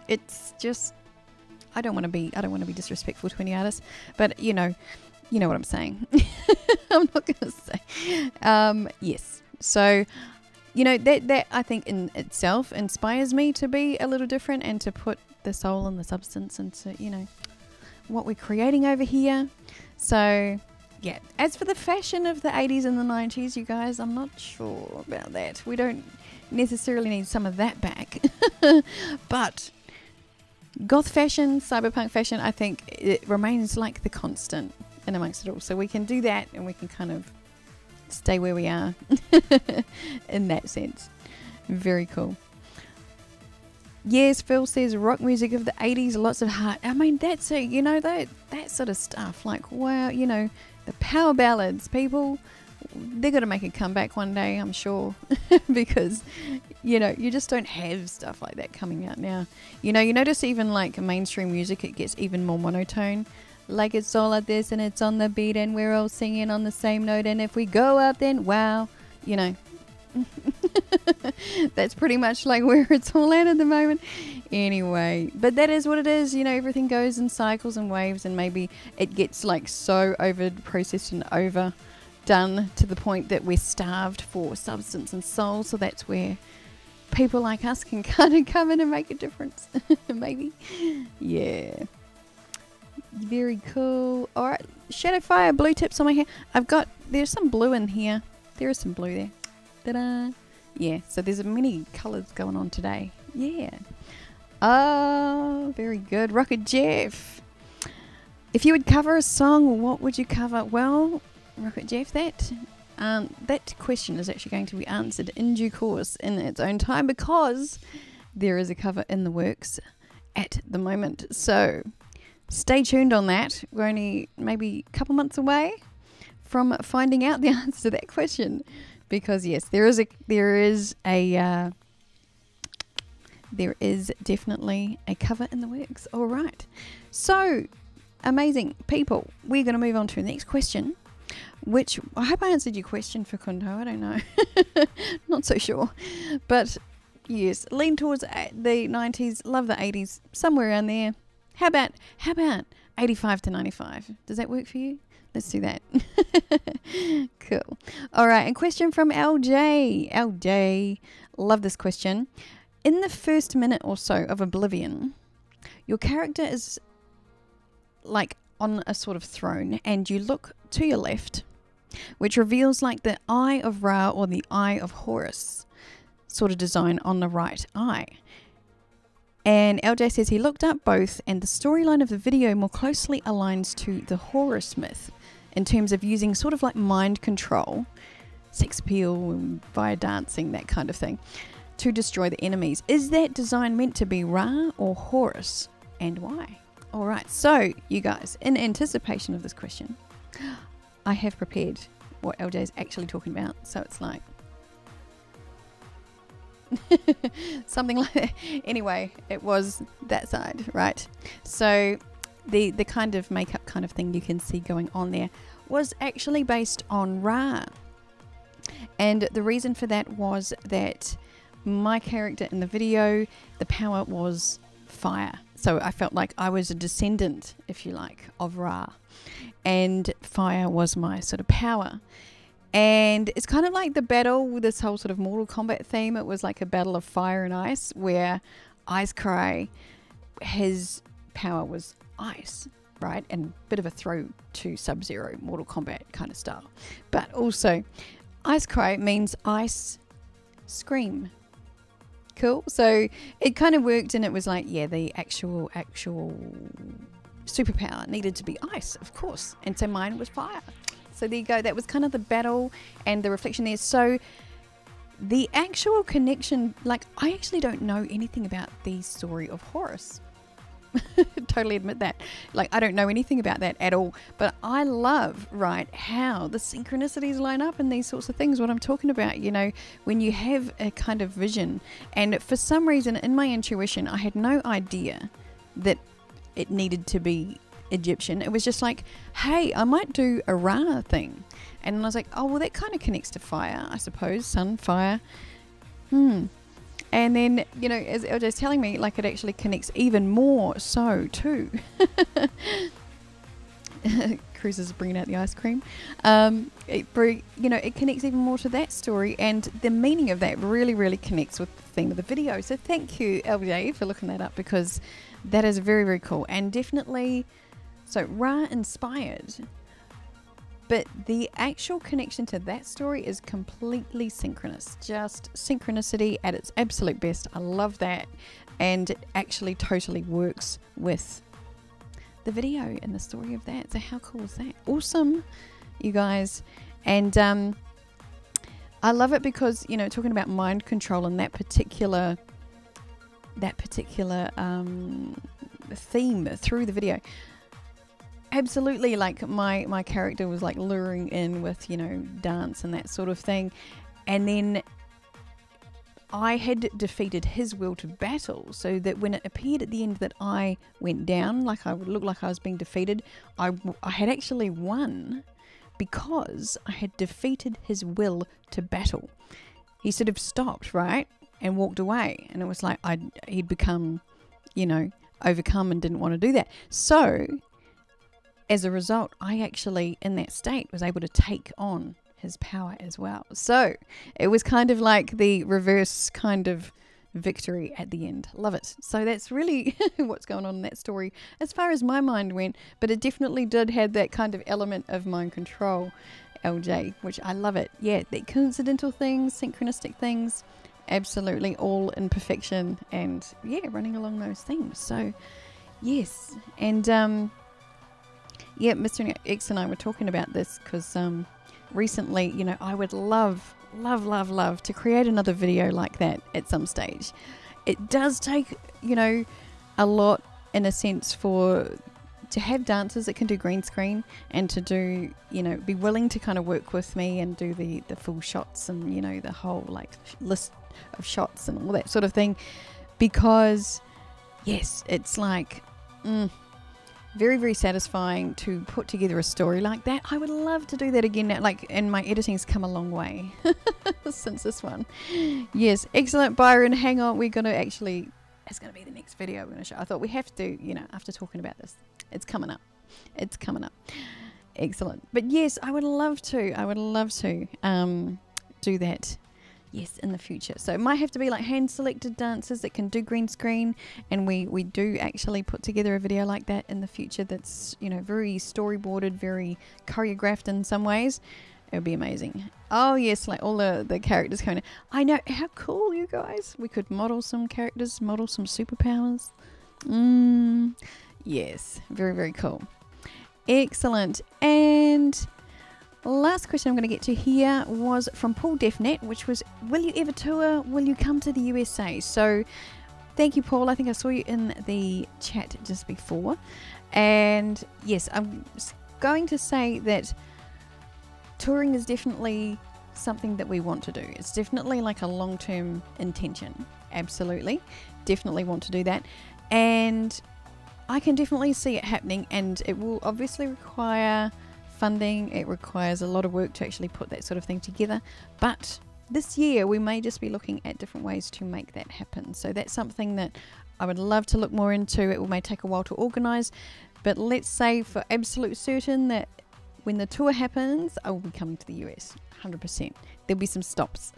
it's just, I don't want to be disrespectful to any artists, but you know what I'm saying. I'm not going to say. Yes. So, you know, that I think in itself inspires me to be a little different and to put the soul and the substance into, you know, what we're creating over here. So, yeah. As for the fashion of the 80s and the 90s, you guys, I'm not sure about that. We don't necessarily need some of that back. But goth fashion, cyberpunk fashion, I think it remains like the constant in amongst it all. So we can do that and we can kind of stay where we are in that sense. Very cool. Yes, Phil says rock music of the 80s, lots of heart. I mean, that's it, you know, that sort of stuff. Like, wow, you know, the power ballads, people, they're going to make a comeback one day, I'm sure. Because, you know, you just don't have stuff like that coming out now. You know, you notice even like mainstream music, it gets even more monotone. Like it's all like this and it's on the beat and we're all singing on the same note. And if we go up, then wow, you know. That's pretty much like where it's all at the moment. Anyway, but that is what it is. You know, everything goes in cycles and waves, and maybe it gets like so over processed and overdone to the point that we're starved for substance and soul. So that's where people like us can kind of come in and make a difference. Maybe. Yeah. Very cool. All right, Shadowfire blue tips on my hair. There's some blue in here. There is some blue there. Ta-da. Yeah, so there's many colours going on today. Yeah. Oh, very good. Rocket Jeff. If you would cover a song, what would you cover? Well, Rocket Jeff, that question is actually going to be answered in due course in its own time, because there is a cover in the works at the moment. So stay tuned on that. We're only maybe a couple months away from finding out the answer to that question. Because yes, there is definitely a cover in the works. All right, so amazing people. We're going to move on to the next question, which I hope I answered your question, Facundo. I don't know, not so sure, but yes, lean towards the 90s, love the 80s, somewhere around there. How about 85 to 95? Does that work for you? Let's do that. Cool. All right. And question from LJ. LJ. Love this question. In the first minute or so of Oblivion, your character is like on a sort of throne, and you look to your left, which reveals like the Eye of Ra or the Eye of Horus sort of design on the right eye. And LJ says he looked up both, and the storyline of the video more closely aligns to the Horus myth in terms of using sort of like mind control, sex appeal via dancing, that kind of thing, to destroy the enemies. Is that design meant to be Ra or Horus, and why? All right, so you guys, in anticipation of this question, I have prepared what LJ is actually talking about. So it's like something like that. Anyway, it was that side, right? So the kind of makeup kind of thing you can see going on there was actually based on Ra. And the reason for that was that my character in the video, the power was fire. So I felt like I was a descendant, if you like, of Ra. And fire was my sort of power. And it's kind of like the battle, this whole sort of Mortal Kombat theme. It was like a battle of fire and ice, where Ice Cry, his power was ice, right? And a bit of a throw to Sub-Zero, Mortal Kombat kind of style. But also, Ice Cry means ice scream. Cool. So it kind of worked, and it was like, yeah, the actual superpower needed to be ice, of course. And so mine was fire. So there you go. That was kind of the battle and the reflection there. So the actual connection, like, I actually don't know anything about the story of Horus. Totally admit that. Like, I don't know anything about that at all. But I love, right, how the synchronicities line up and these sorts of things, what I'm talking about, you know, when you have a kind of vision. And for some reason, in my intuition, I had no idea that it needed to be Egyptian. It was just like, hey, I might do a Ra thing. And I was like, oh, well, that kind of connects to fire, I suppose. Sun, fire. And then, you know, as LJ was telling me, like, it actually connects even more so too. Cruz is bringing out the ice cream. It connects even more to that story, and the meaning of that really, really connects with the theme of the video. So thank you, LJ, for looking that up, because that is very, very cool. And definitely, so Ra inspired, but the actual connection to that story is completely synchronous. Just synchronicity at its absolute best. I love that. And it actually totally works with the video and the story of that. So how cool is that? Awesome, you guys. And I love it because, you know, talking about mind control and that particular theme through the video. Absolutely, like my character was like luring in with, you know, dance and that sort of thing. And then I had defeated his will to battle, so that when it appeared at the end that I went down, like I would look like I was being defeated, I had actually won because I had defeated his will to battle. He sort of stopped, right, and walked away. And it was like he'd become, you know, overcome and didn't want to do that. So as a result, I actually, in that state, was able to take on his power as well. So it was kind of like the reverse kind of victory at the end. Love it. So that's really what's going on in that story as far as my mind went. But it definitely did have that kind of element of mind control, LJ, which I love it. Yeah, the coincidental things, synchronistic things, absolutely all in perfection, and yeah, running along those themes. So yes. And yeah, Mr. X and I were talking about this because recently, you know, I would love to create another video like that at some stage. It does take, you know, a lot in a sense to have dancers that can do green screen and to do, you know, be willing to kind of work with me and do the full shots and, you know, the whole like list of shots and all that sort of thing, because yes, it's like very, very satisfying to put together a story like that. I would love to do that again now, like, and my editing's come a long way since this one. Yes, excellent, Byron. Hang on, we're going to actually, it's going to be the next video we're going to show. I thought we have to, you know, after talking about this, it's coming up. It's coming up. Excellent. But yes, I would love to do that. Yes, in the future. So it might have to be like hand-selected dancers that can do green screen, and we do actually put together a video like that in the future that's, you know, very storyboarded, very choreographed in some ways. It would be amazing. Oh yes, like all the characters coming in. I know, how cool, you guys. We could model some characters, model some superpowers. Yes, very, very cool. Excellent. And last question I'm going to get to here was from Paul Defnet, which was, will you ever tour? Will you come to the USA? So thank you, Paul. I think I saw you in the chat just before. And yes, I'm going to say that touring is definitely something that we want to do. It's definitely like a long-term intention. Absolutely. Definitely want to do that. And I can definitely see it happening, and it will obviously require funding. It requires a lot of work to actually put that sort of thing together, but this year we may just be looking at different ways to make that happen. So that's something that I would love to look more into. It may take a while to organise, but let's say for absolute certain that when the tour happens, I will be coming to the US, 100%. There'll be some stops.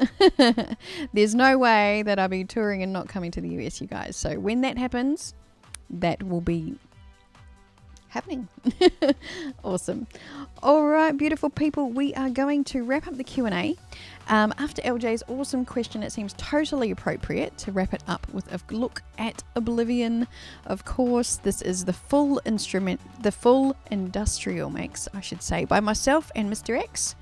There's no way that I'll be touring and not coming to the US, you guys. So when that happens, that will be happening. Awesome. All right, beautiful people, we are going to wrap up the Q&A. After LJ's awesome question, it seems totally appropriate to wrap it up with a look at Oblivion. Of course, this is the full industrial mix, I should say, by myself and Mr. X.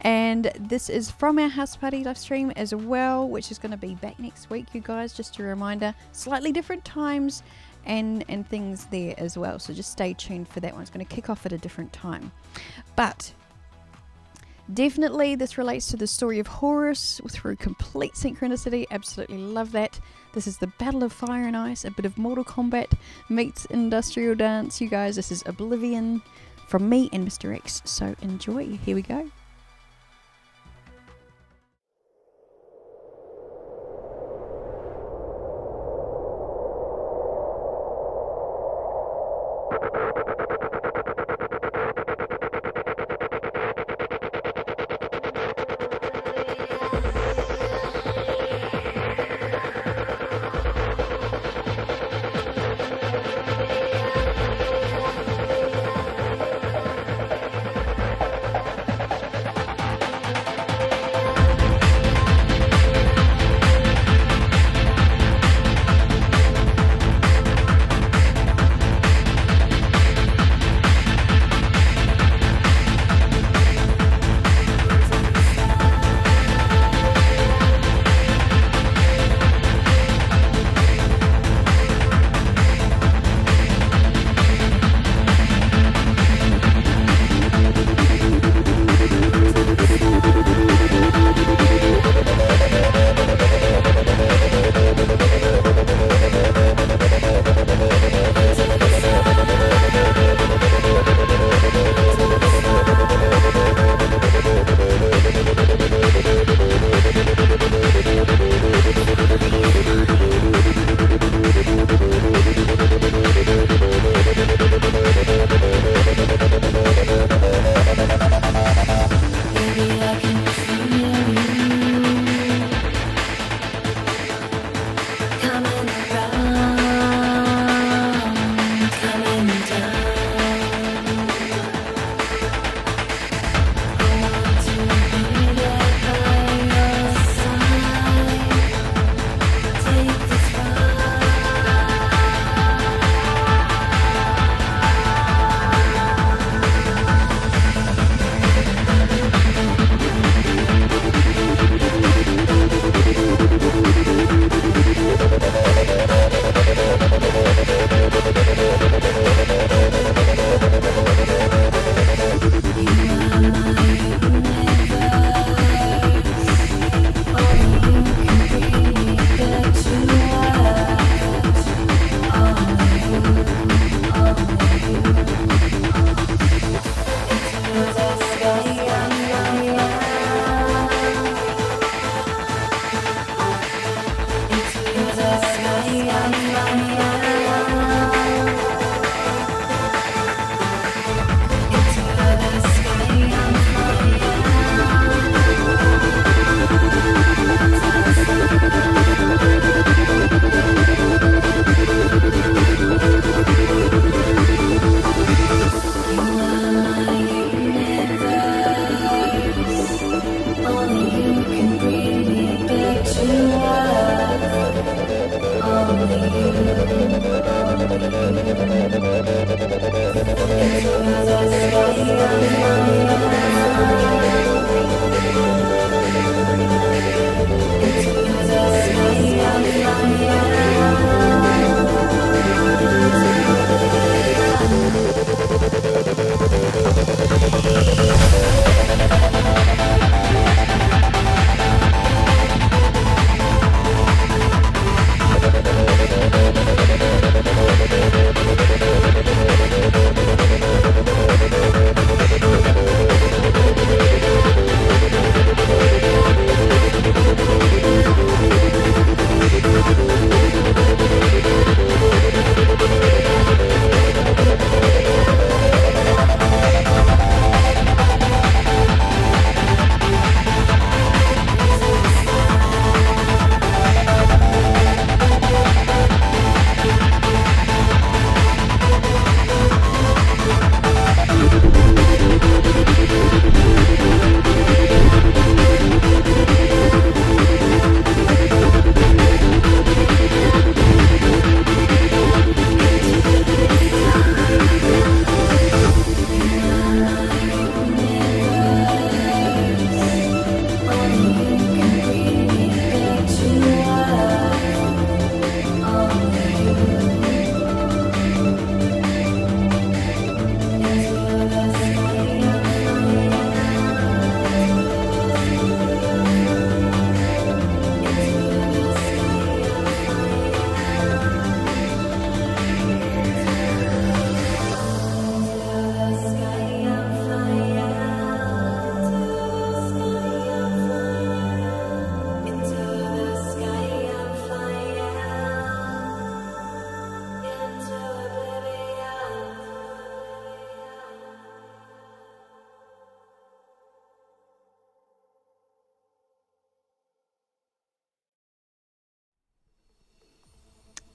And this is from our house party live stream as well, which is going to be back next week, you guys. Just a reminder, slightly different times and things there as well. So just stay tuned for that one. It's going to kick off at a different time. But definitely this relates to the story of Horus through complete synchronicity. Absolutely love that. This is the Battle of Fire and Ice, a bit of Mortal Kombat meets industrial dance, you guys. This is Oblivion from me and Mr. X. So enjoy. Here we go.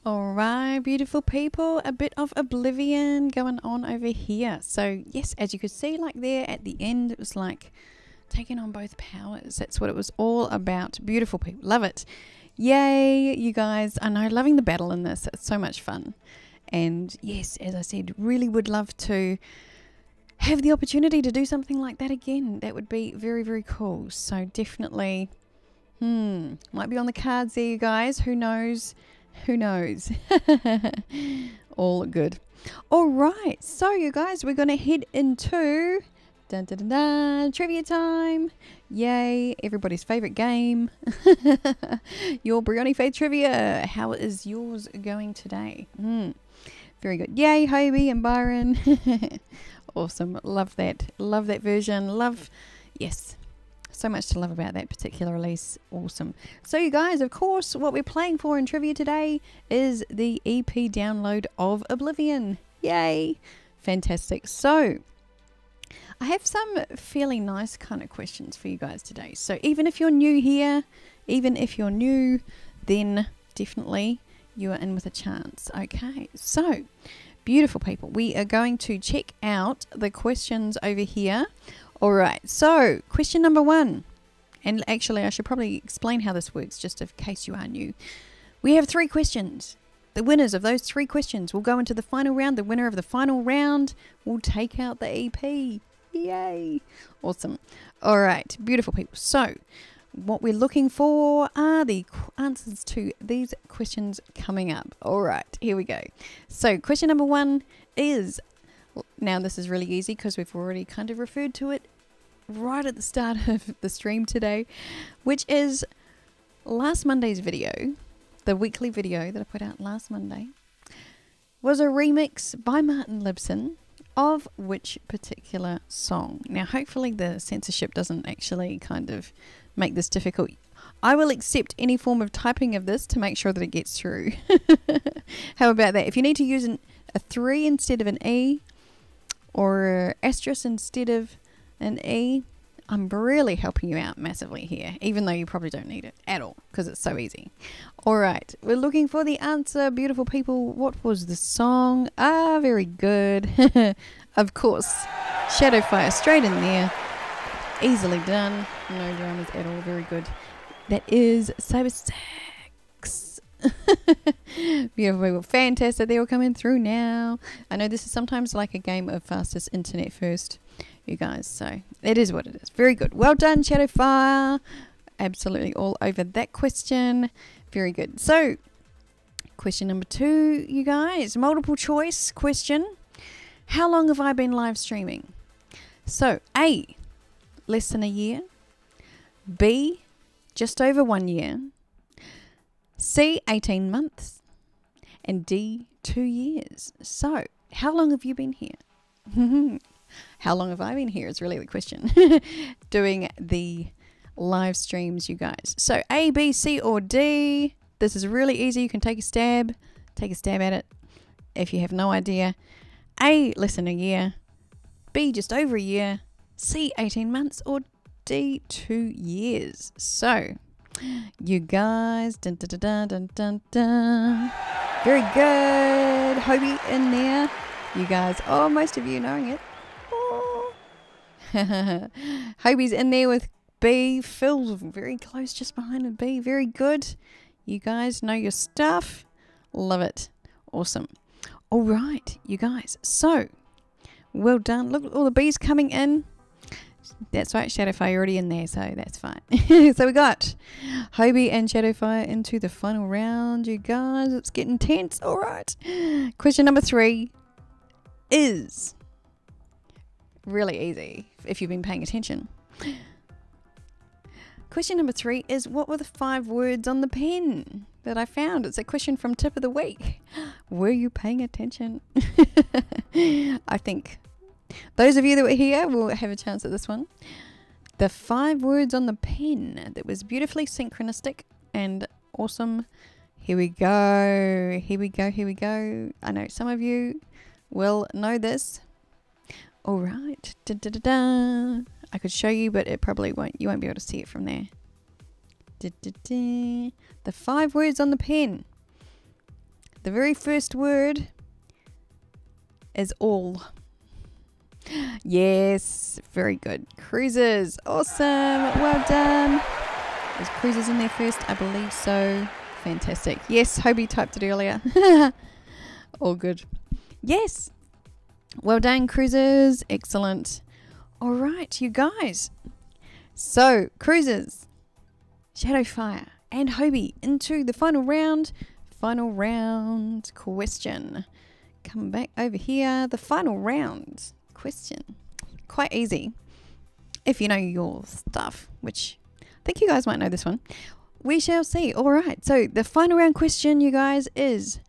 All right, beautiful people, a bit of Oblivion going on over here. So yes, as you could see, like there at the end, it was like taking on both powers. That's what it was all about. Beautiful people, love it. Yay, you guys. I know, loving the battle in this. It's so much fun. And yes, as I said, really would love to have the opportunity to do something like that again. That would be very, very cool. So definitely, might be on the cards there, you guys. Who knows? Who knows? All good. All right. So, you guys, we're going to head into trivia time. Yay. Everybody's favorite game. Your Brioni Faith Trivia. How is yours going today? Very good. Yay, Hoby and Byron. Awesome. Love that. Love that version. Yes. So much to love about that particular release. Awesome. So you guys, of course, what we're playing for in trivia today is the EP download of Oblivion. Yay. Fantastic. So I have some fairly nice kind of questions for you guys today. So even if you're new here, then definitely you are in with a chance. Okay. So beautiful people, we are going to check out the questions over here. All right, so question number 1, and actually I should probably explain how this works just in case you are new. We have 3 questions. The winners of those 3 questions will go into the final round. The winner of the final round will take out the EP. Yay! Awesome. All right, beautiful people. So what we're looking for are the answers to these questions coming up. All right, here we go. So question number 1 is... Now this is really easy because we've already kind of referred to it right at the start of the stream today, which is last Monday's video, the weekly video that I put out last Monday, was a remix by Martin Libson of which particular song. Now hopefully the censorship doesn't actually kind of make this difficult. I will accept any form of typing of this to make sure that it gets through. How about that? If you need to use a 3 instead of an E, or asterisk instead of an E, I'm really helping you out massively here, even though you probably don't need it at all because it's so easy. All right, we're looking for the answer, beautiful people. What was the song? Very good. Of course, Shadowfire, straight in there, easily done, no dramas at all. Very good. That is Cyber Sex. Beautiful people, fantastic. They're all coming through now. I know this is sometimes like a game of fastest internet first, you guys, so it is what it is. Very good, well done, Shadowfire. Absolutely all over that question. Very good. So question number 2, you guys, multiple choice question. How long have I been live streaming? So A, less than a year. B, just over 1 year. C, 18 months, and D, 2 years. So, how long have you been here? How long have I been here is really the question. Doing the live streams, you guys. So, A, B, C, or D. This is really easy. You can take a stab at it if you have no idea. A, less than a year. B, just over a year. C, 18 months, or D, 2 years. So, you guys, dun, dun, dun, dun, dun, dun. Very good. Hoby in there. You guys, oh, most of you knowing it. Oh. Hoby's in there with B. Phil's very close just behind a B. Very good. You guys know your stuff. Love it. Awesome. All right, you guys. So, well done. Look at all the B's coming in. That's right, Shadowfire already in there, so that's fine. So we got Hoby and Shadowfire into the final round, you guys. It's getting tense. All right. Question number 3 is really easy if you've been paying attention. Question number 3 is, what were the 5 words on the pen that I found? It's a question from Tip of the Week. Were you paying attention? I think those of you that were here will have a chance at this one. The 5 words on the pen that was beautifully synchronistic and awesome. Here we go. Here we go. Here we go. I know some of you will know this. All right. Da, da, da, da. I could show you, but it probably won't. You won't be able to see it from there. Da, da, da. The 5 words on the pen. The very first word is all. Yes, very good. Cruisers, awesome. Well done. Is cruisers in there first? I believe so. Fantastic. Yes, Hoby typed it earlier. All good. Yes. Well done, cruisers. Excellent. All right, you guys. So, cruisers, Shadowfire, and Hoby into the final round. Final round question. Come back over here. The final round question. Quite easy if you know your stuff, which I think you guys might know this one. We shall see. All right. So the final round question, you guys, is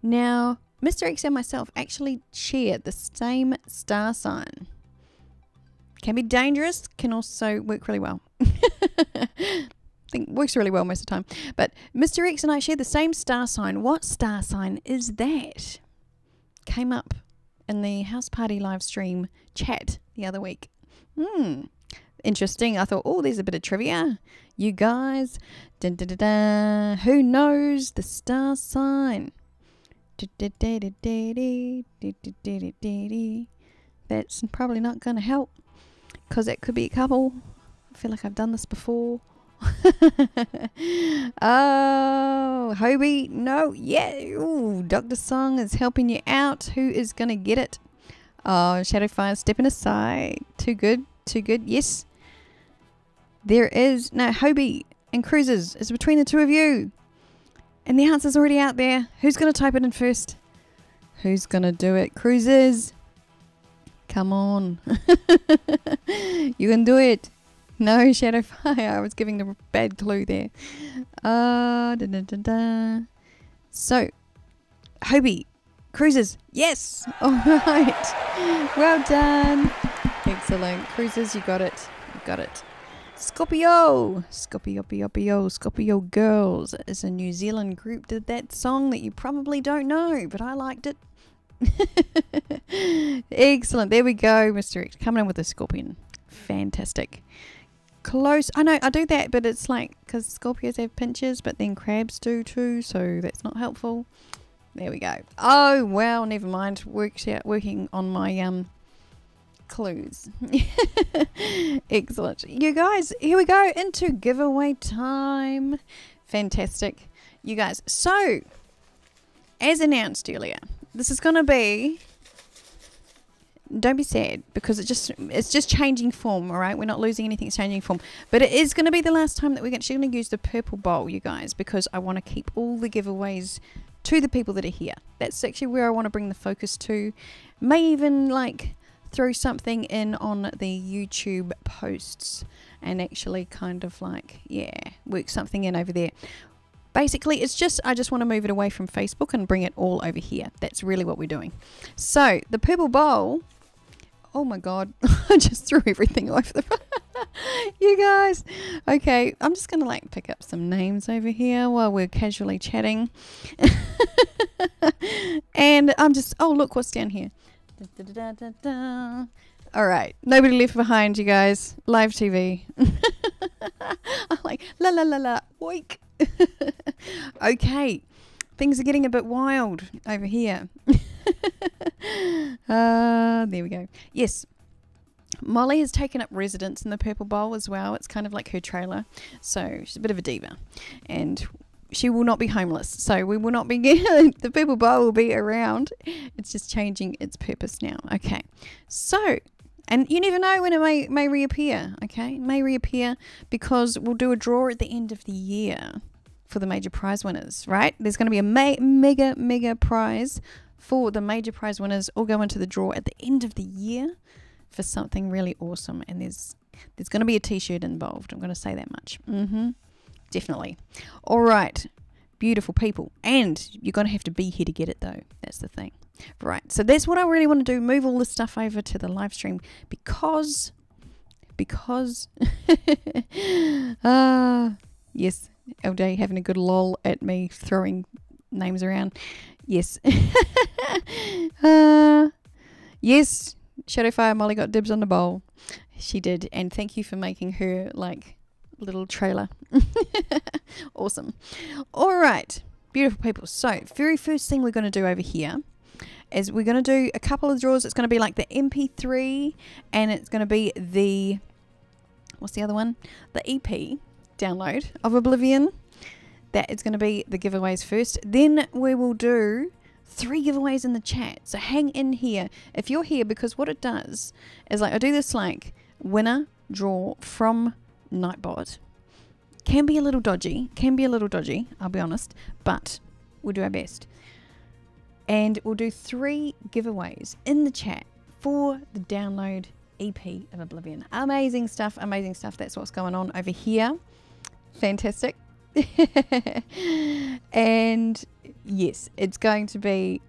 now Mr. X and myself actually share the same star sign. Can be dangerous, can also work really well. I think works really well most of the time. But Mr. X and I share the same star sign. What star sign is that? Came up in the house party live stream chat the other week. Interesting. I thought, oh, there's a bit of trivia. You guys, dun, dun, dun, dun. Who knows the star sign? That's probably not going to help because it could be a couple. I feel like I've done this before. Oh, Hoby, no, yeah. Ooh, Dr. Song is helping you out. Who is going to get it? Oh, Shadowfire stepping aside. Too good, too good. Yes. There is, no, Hoby and Cruisers is between the two of you. And the answer's already out there. Who's going to type it in first? Who's going to do it? Cruisers. Come on. You can do it. No, Shadowfire. I was giving the bad clue there. Da, da, da, da. So, Hoby, Cruisers, yes. All right. Well done. Excellent. Cruisers, you got it. You got it. Scorpio. Scorpio Girls is a New Zealand group. Did that song that you probably don't know, but I liked it. Excellent. There we go, Mr. X. Coming in with a scorpion. Fantastic. Close. I know I do that, but it's like because Scorpios have pinches, but then crabs do too, so that's not helpful. There we go. Oh well, never mind. Working on my clues. Excellent. You guys, here we go into giveaway time. Fantastic. You guys, so as announced earlier, this is going to be, don't be sad because it's just changing form, all right? We're not losing anything, it's changing form. But it is going to be the last time that we're actually going to use the purple bowl, you guys, because I want to keep all the giveaways to the people that are here. That's actually where I want to bring the focus to. May even like throw something in on the YouTube posts and actually kind of like, yeah, work something in over there. Basically, it's just, I just want to move it away from Facebook and bring it all over here. That's really what we're doing. So, the purple bowl, oh my God, I just threw everything over the you guys. Okay, I'm just going to like pick up some names over here while we're casually chatting. And I'm just, oh look what's down here. Da, da, da, da, da. All right, nobody left behind, you guys. Live TV. I'm like, la la la la, oink. Okay, things are getting a bit wild over here. There we go. Yes, Molly has taken up residence in the purple bowl as well. It's kind of like her trailer, so she's a bit of a diva, and she will not be homeless. So we will not be the purple bowl will be around. It's just changing its purpose now. Okay, so. And you never know when it may reappear, okay? May reappear because we'll do a draw at the end of the year for the major prize winners, right? There's going to be a mega prize for the major prize winners. All go into the draw at the end of the year for something really awesome. And there's going to be a t-shirt involved. I'm going to say that much. Definitely. All right. Beautiful people. And you're going to have to be here to get it, though. That's the thing. Right, so that's what I really want to do, move all this stuff over to the live stream because yes, LJ having a good lol at me throwing names around. Yes. Yes, Shadowfire Molly got dibs on the bowl. She did, and thank you for making her like little trailer. Awesome. All right. Beautiful people. So, very first thing we're going to do over here is we're going to do a couple of draws. It's going to be like the MP3 and it's going to be the, what's the other one? The EP download of Oblivion. That is going to be the giveaways first. Then we will do 3 giveaways in the chat. So hang in here if you're here, because what it does is like I do this like winner draw from Nightbot. Can be a little dodgy. I'll be honest. But we'll do our best. And we'll do 3 giveaways in the chat for the download EP of Oblivion. Amazing stuff. That's what's going on over here. Fantastic. And yes, it's going to be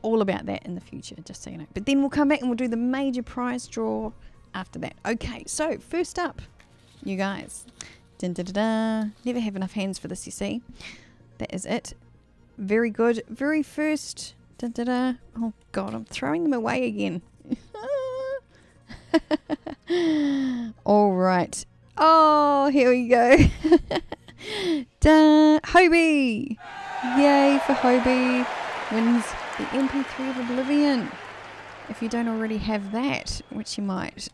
all about that in the future, just so you know. But then we'll come back and we'll do the major prize draw after that. Okay, so first up, you guys. Dun, da, da, da. Never have enough hands for this, you see. That is it. Very good. Very first. Da, da, da. Oh God, I'm throwing them away again. All right. Oh, here we go. Hoby. Yay for Hoby. Wins the MP3 of Oblivion. If you don't already have that, which you might.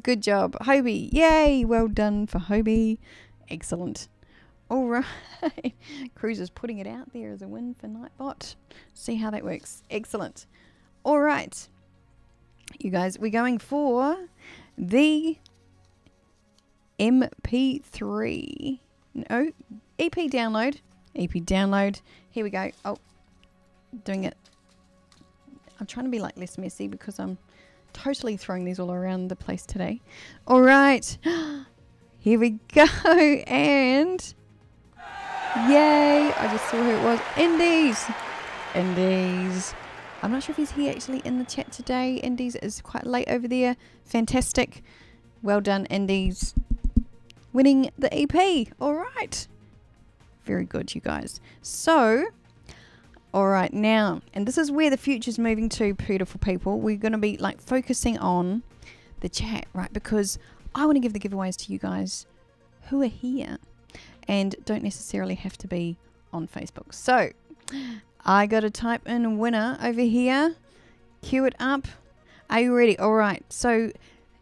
Good job, Hoby. Yay. Well done for Hoby. Excellent. All right. Cruz is putting it out there as a win for Nightbot. See how that works. Excellent. All right. You guys, we're going for the MP3. No, EP download. EP download. Here we go. Oh, doing it. I'm trying to be like less messy because I'm totally throwing these all around the place today. All right. Here we go. And yay. I just saw who it was. Indys. Indys. I'm not sure if he's here actually in the chat today. Indys is quite late over there. Fantastic. Well done, Indys. Winning the EP. All right. Very good, you guys. So, all right, now, and this is where the future's moving to, beautiful people. We're going to be like focusing on the chat, right? Because I want to give the giveaways to you guys who are here and don't necessarily have to be on Facebook. So, I got to type in winner over here. Cue it up. Are you ready? All right. So,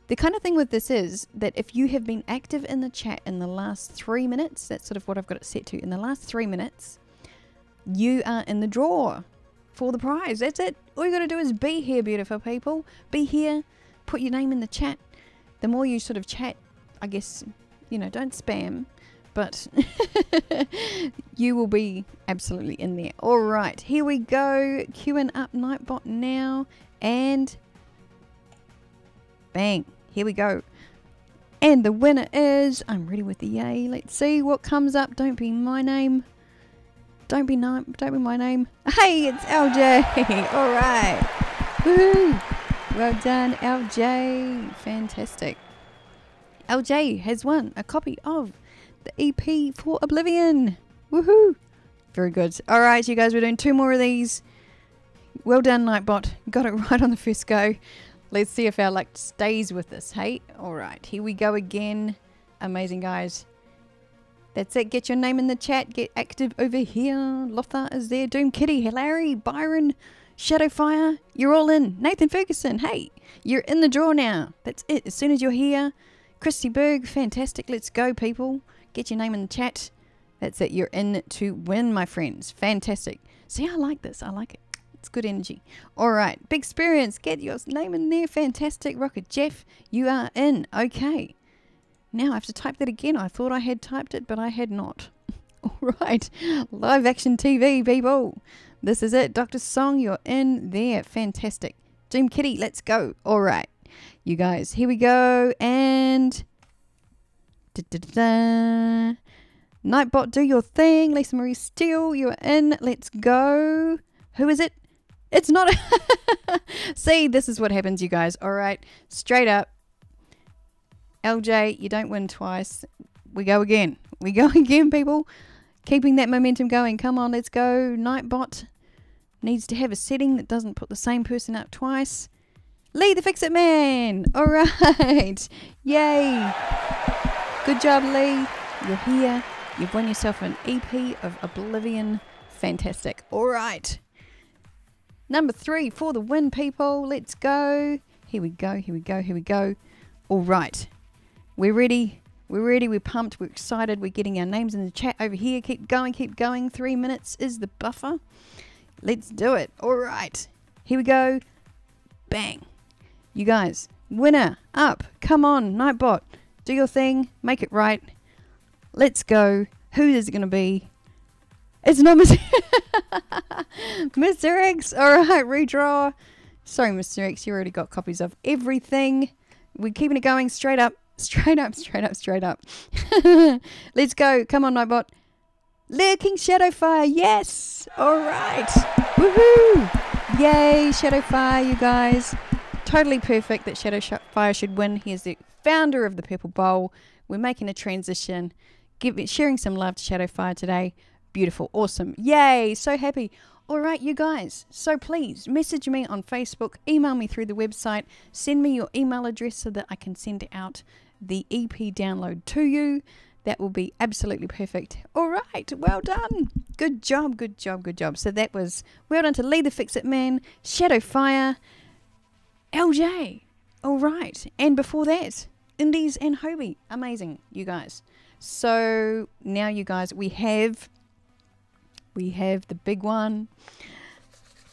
the kind of thing with this is that if you have been active in the chat in the last 3 minutes, that's sort of what I've got it set to, in the last 3 minutes, you are in the draw for the prize. That's it. All you got to do is be here, beautiful people. Be here. Put your name in the chat. The more you sort of chat, I guess, you know, don't spam, but you will be absolutely in there. All right. Here we go. Queuing up Nightbot now. And bang. Here we go. And the winner is, I'm ready with the yay. Let's see what comes up. Don't be my name. Don't be my name. Hey, it's LJ. All right. Woo. Well done, LJ. Fantastic. LJ has won a copy of the EP for Oblivion. Woohoo. Very good. All right, you guys, we're doing 2 more of these. Well done, Nightbot. Got it right on the first go. Let's see if our luck stays with us, hey? All right, here we go again. Amazing, guys. That's it. Get your name in the chat. Get active over here. Lothar is there. Doom Kitty, Larry, Byron, Shadowfire. You're all in. Nathan Ferguson, hey, you're in the draw now. That's it. As soon as you're here. Christy Berg, fantastic. Let's go, people. Get your name in the chat. That's it. You're in to win, my friends. Fantastic. See, I like this. I like it. It's good energy. All right. Big experience. Get your name in there. Fantastic. Rocket Jeff, you are in. Okay. Now I have to type that again. I thought I had typed it, but I had not. All right. Live action TV, people. This is it. Dr. Song, you're in there. Fantastic. Doom Kitty, let's go. All right. You guys, here we go. And Nightbot, do your thing. Lisa Marie Steele, you're in. Let's go. Who is it? It's not. See, this is what happens, you guys. All right. Straight up. LJ, you don't win twice. We go again. We go again, people. Keeping that momentum going. Come on, let's go. Nightbot needs to have a setting that doesn't put the same person up twice. Lee the Fix-It Man. All right. Yay. Good job, Lee. You're here. You've won yourself an EP of Oblivion. Fantastic. All right. Number 3 for the win, people. Let's go. Here we go. Here we go. Here we go. All right. We're ready. We're ready. We're pumped. We're excited. We're getting our names in the chat over here. Keep going. Keep going. 3 minutes is the buffer. Let's do it. All right. Here we go. Bang. You guys. Winner. Up. Come on. Nightbot. Do your thing. Make it right. Let's go. Who is it going to be? It's not Mr. Mr. X. All right. Redraw. Sorry, Mr. X. You already got copies of everything. We're keeping it going straight up. Straight up, straight up, straight up. Let's go. Come on, Nightbot. Lurking Shadowfire. Yes. All right. Woohoo. Yay, Shadowfire, you guys. Totally perfect that Shadowfire should win. He is the founder of the Purple Bowl. We're making a transition. Sharing some love to Shadowfire today. Beautiful. Awesome. Yay. So happy. All right, you guys. So please message me on Facebook. Email me through the website. Send me your email address so that I can send out the EP download to you. That will be absolutely perfect. All right. Well done. Good job. Good job. Good job. So that was well done to Lee the Fix-It Man, Shadowfire, LJ. All right. And before that, Indys and Hoby. Amazing, you guys. So now, you guys, we have the big one.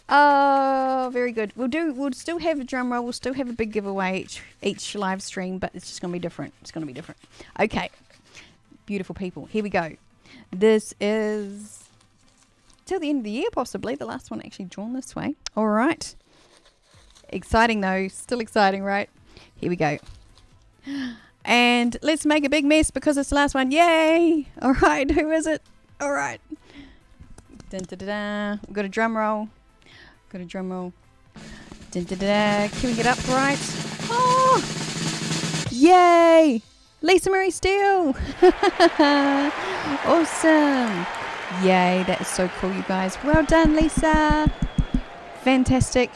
Oh, very good. We'll still have a drum roll. We'll still have a big giveaway each live stream, but it's just going to be different. It's going to be different. Okay. Beautiful people. Here we go. This is till the end of the year, possibly. The last one actually drawn this way. All right. Exciting, though. Still exciting, right? Here we go. And let's make a big mess because it's the last one. Yay! All right. Who is it? All right. Dun, da, da, da. We've got a drum roll. Got a drum roll. Dun, da, da, da. Can we get up right? Oh! Yay! Lisa Marie Steele! Awesome! Yay, that is so cool, you guys. Well done, Lisa! Fantastic.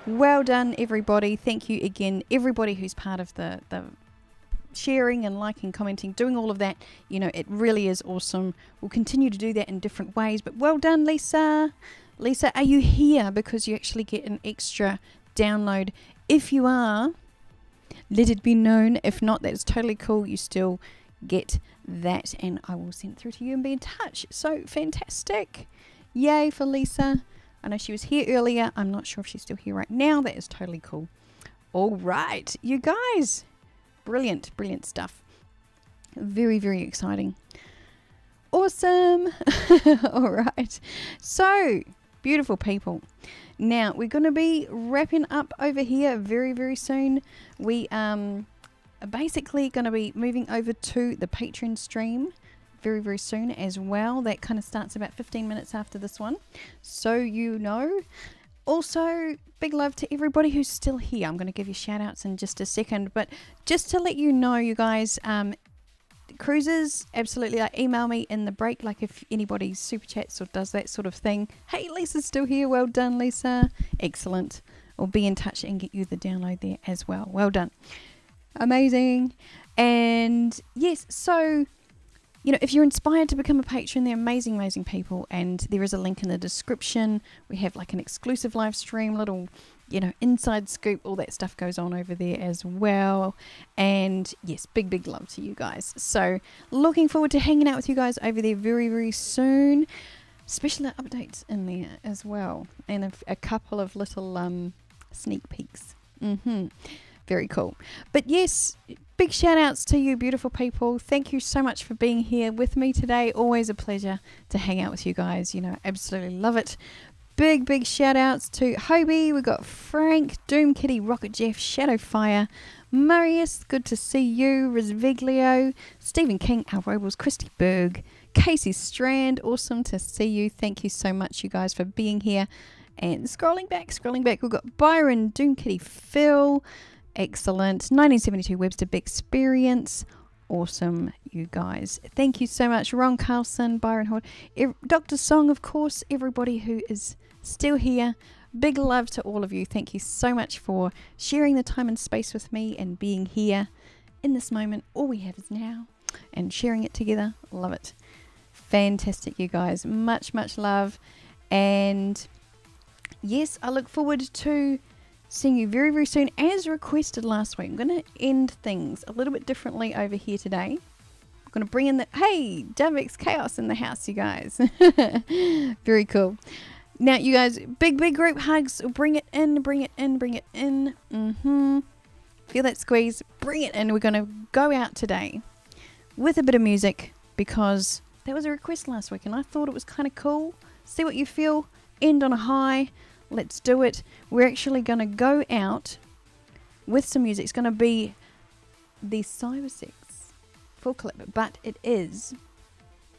Well done, everybody. Thank you again, everybody who's part of the sharing and liking, commenting, doing all of that. You know, it really is awesome. We'll continue to do that in different ways, but well done, Lisa. Lisa, are you here because you actually get an extra download? If you are, let it be known. If not, that's totally cool. You still get that, and I will send it through to you and be in touch. So fantastic. Yay for Lisa. I know she was here earlier. I'm not sure if she's still here right now. That is totally cool. All right, you guys. Brilliant, brilliant stuff. Very, very exciting. Awesome. All right. So, beautiful people. Now, we're going to be wrapping up over here very, very soon. We are basically going to be moving over to the Patreon stream very, very soon as well. That kind of starts about 15 minutes after this one. So, you know. Also, big love to everybody who's still here. I'm going to give you shout outs in just a second, but just to let you know, you guys, cruises, absolutely, like, email me in the break, like if anybody super chats or does that sort of thing. Hey, Lisa's still here. Well done, Lisa. Excellent. Or be in touch and get you the download there as well. Well done. Amazing. And yes, so, you know, if you're inspired to become a patron, they're amazing, amazing people. And there is a link in the description. We have like an exclusive live stream, little, you know, inside scoop, all that stuff goes on over there as well. And yes, big, big love to you guys. So looking forward to hanging out with you guys over there very, very soon. Special updates in there as well. And a couple of little sneak peeks. Very cool. But yes, big shout outs to you beautiful people. Thank you so much for being here with me today. Always a pleasure to hang out with you guys. You know, absolutely love it. Big, big shout outs to Hoby. We've got Frank, Doom Kitty, Rocket Jeff, Shadowfire, Marius, good to see you, Rizviglio, Stephen King, our Robles, Christy Berg, Casey Strand, awesome to see you. Thank you so much, you guys, for being here. And scrolling back, we've got Byron, Doom Kitty, Phil, excellent, 1972 Webster Experience, awesome, you guys. Thank you so much, Ron Carlson, Byron Horde, Dr. Song, of course, everybody who is still here. Big love to all of you. Thank you so much for sharing the time and space with me and being here in this moment. All we have is now and sharing it together. Love it. fantastic, you guys. Much love. And yes, I look forward to seeing you very, very soon, as requested last week. I'm going to end things a little bit differently over here today. I'm going to bring in the... Hey, Davix Chaos in the house, you guys. Very cool. Now, you guys, big group hugs. Bring it in, bring it in, bring it in. Feel that squeeze. Bring it in. We're going to go out today with a bit of music because that was a request last week and I thought it was kind of cool. See what you feel. End on a high. Let's do it. We're actually going to go out with some music. It's going to be the Cybersex full clip, but it is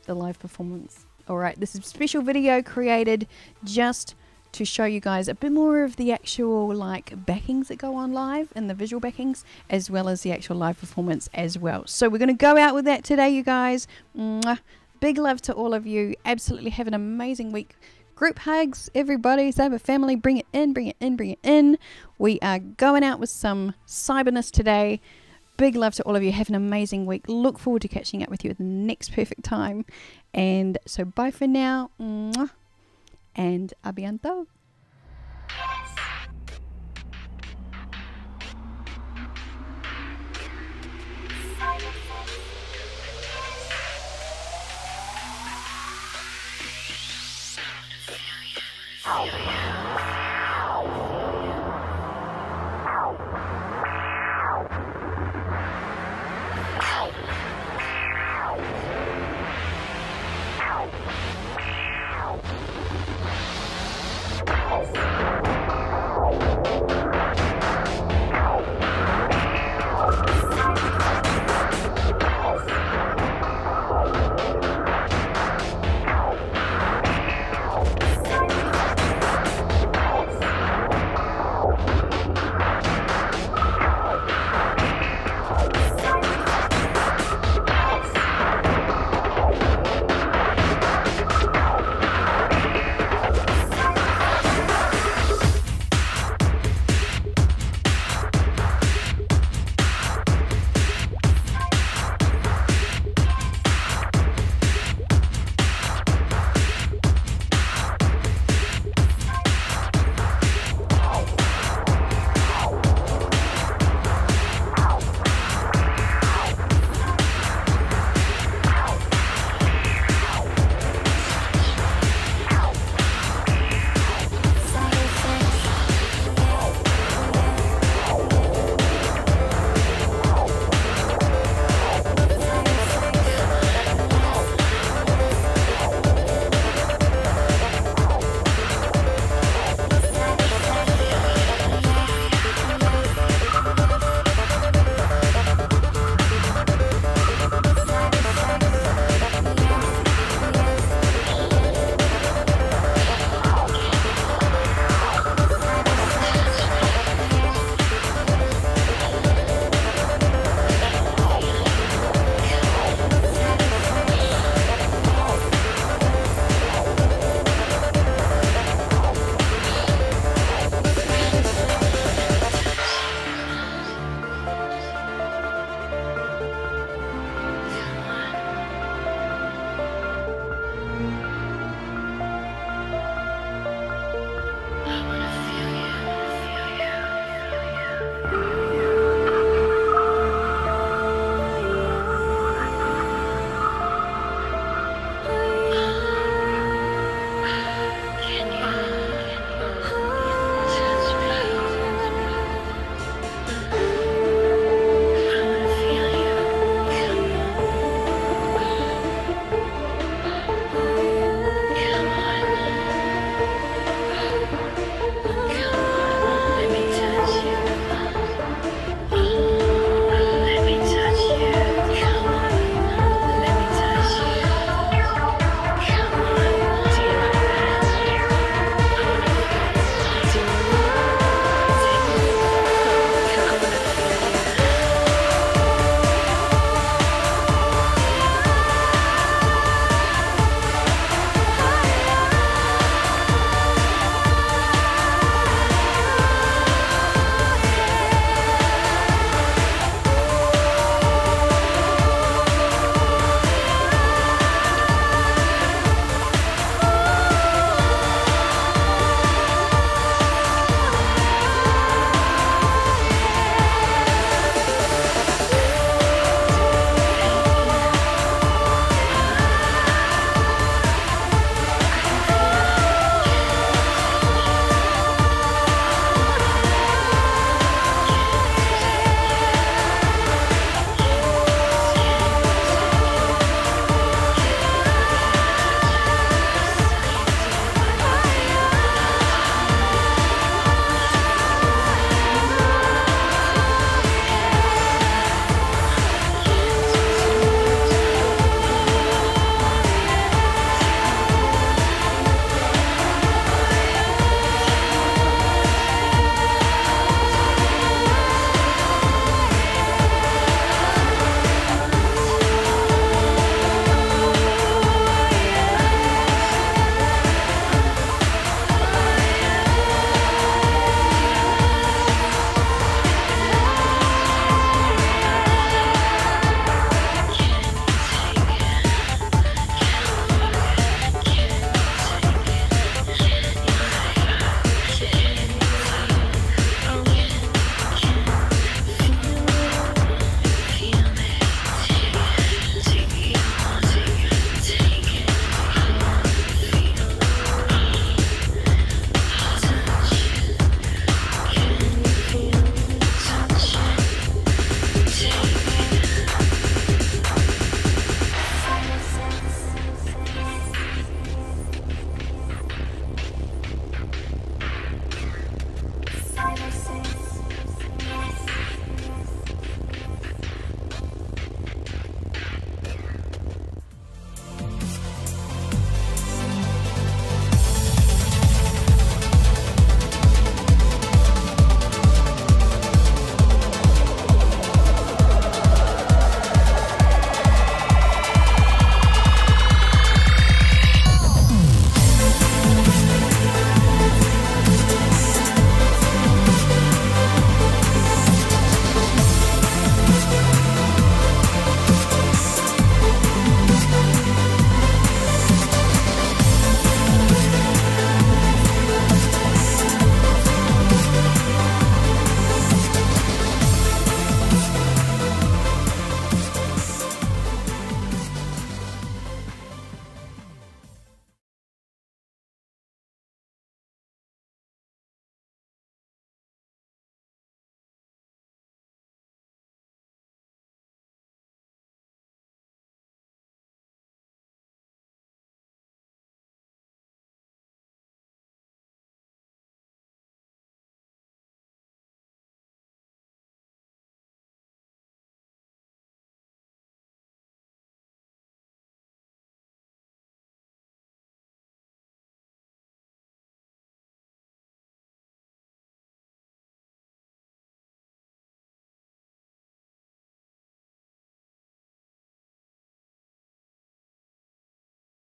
the live performance. Alright, this is a special video created just to show you guys a bit more of the actual like backings that go on live and the visual backings, as well as the actual live performance as well. So we're going to go out with that today, you guys. Mwah. Big love to all of you. Absolutely have an amazing week. Group hugs, everybody. Cyber family, bring it in, bring it in, bring it in. We are going out with some cyberness today. Big love to all of you. Have an amazing week. Look forward to catching up with you at the next perfect time. And so bye for now. Mwah. And a bientôt. Oh.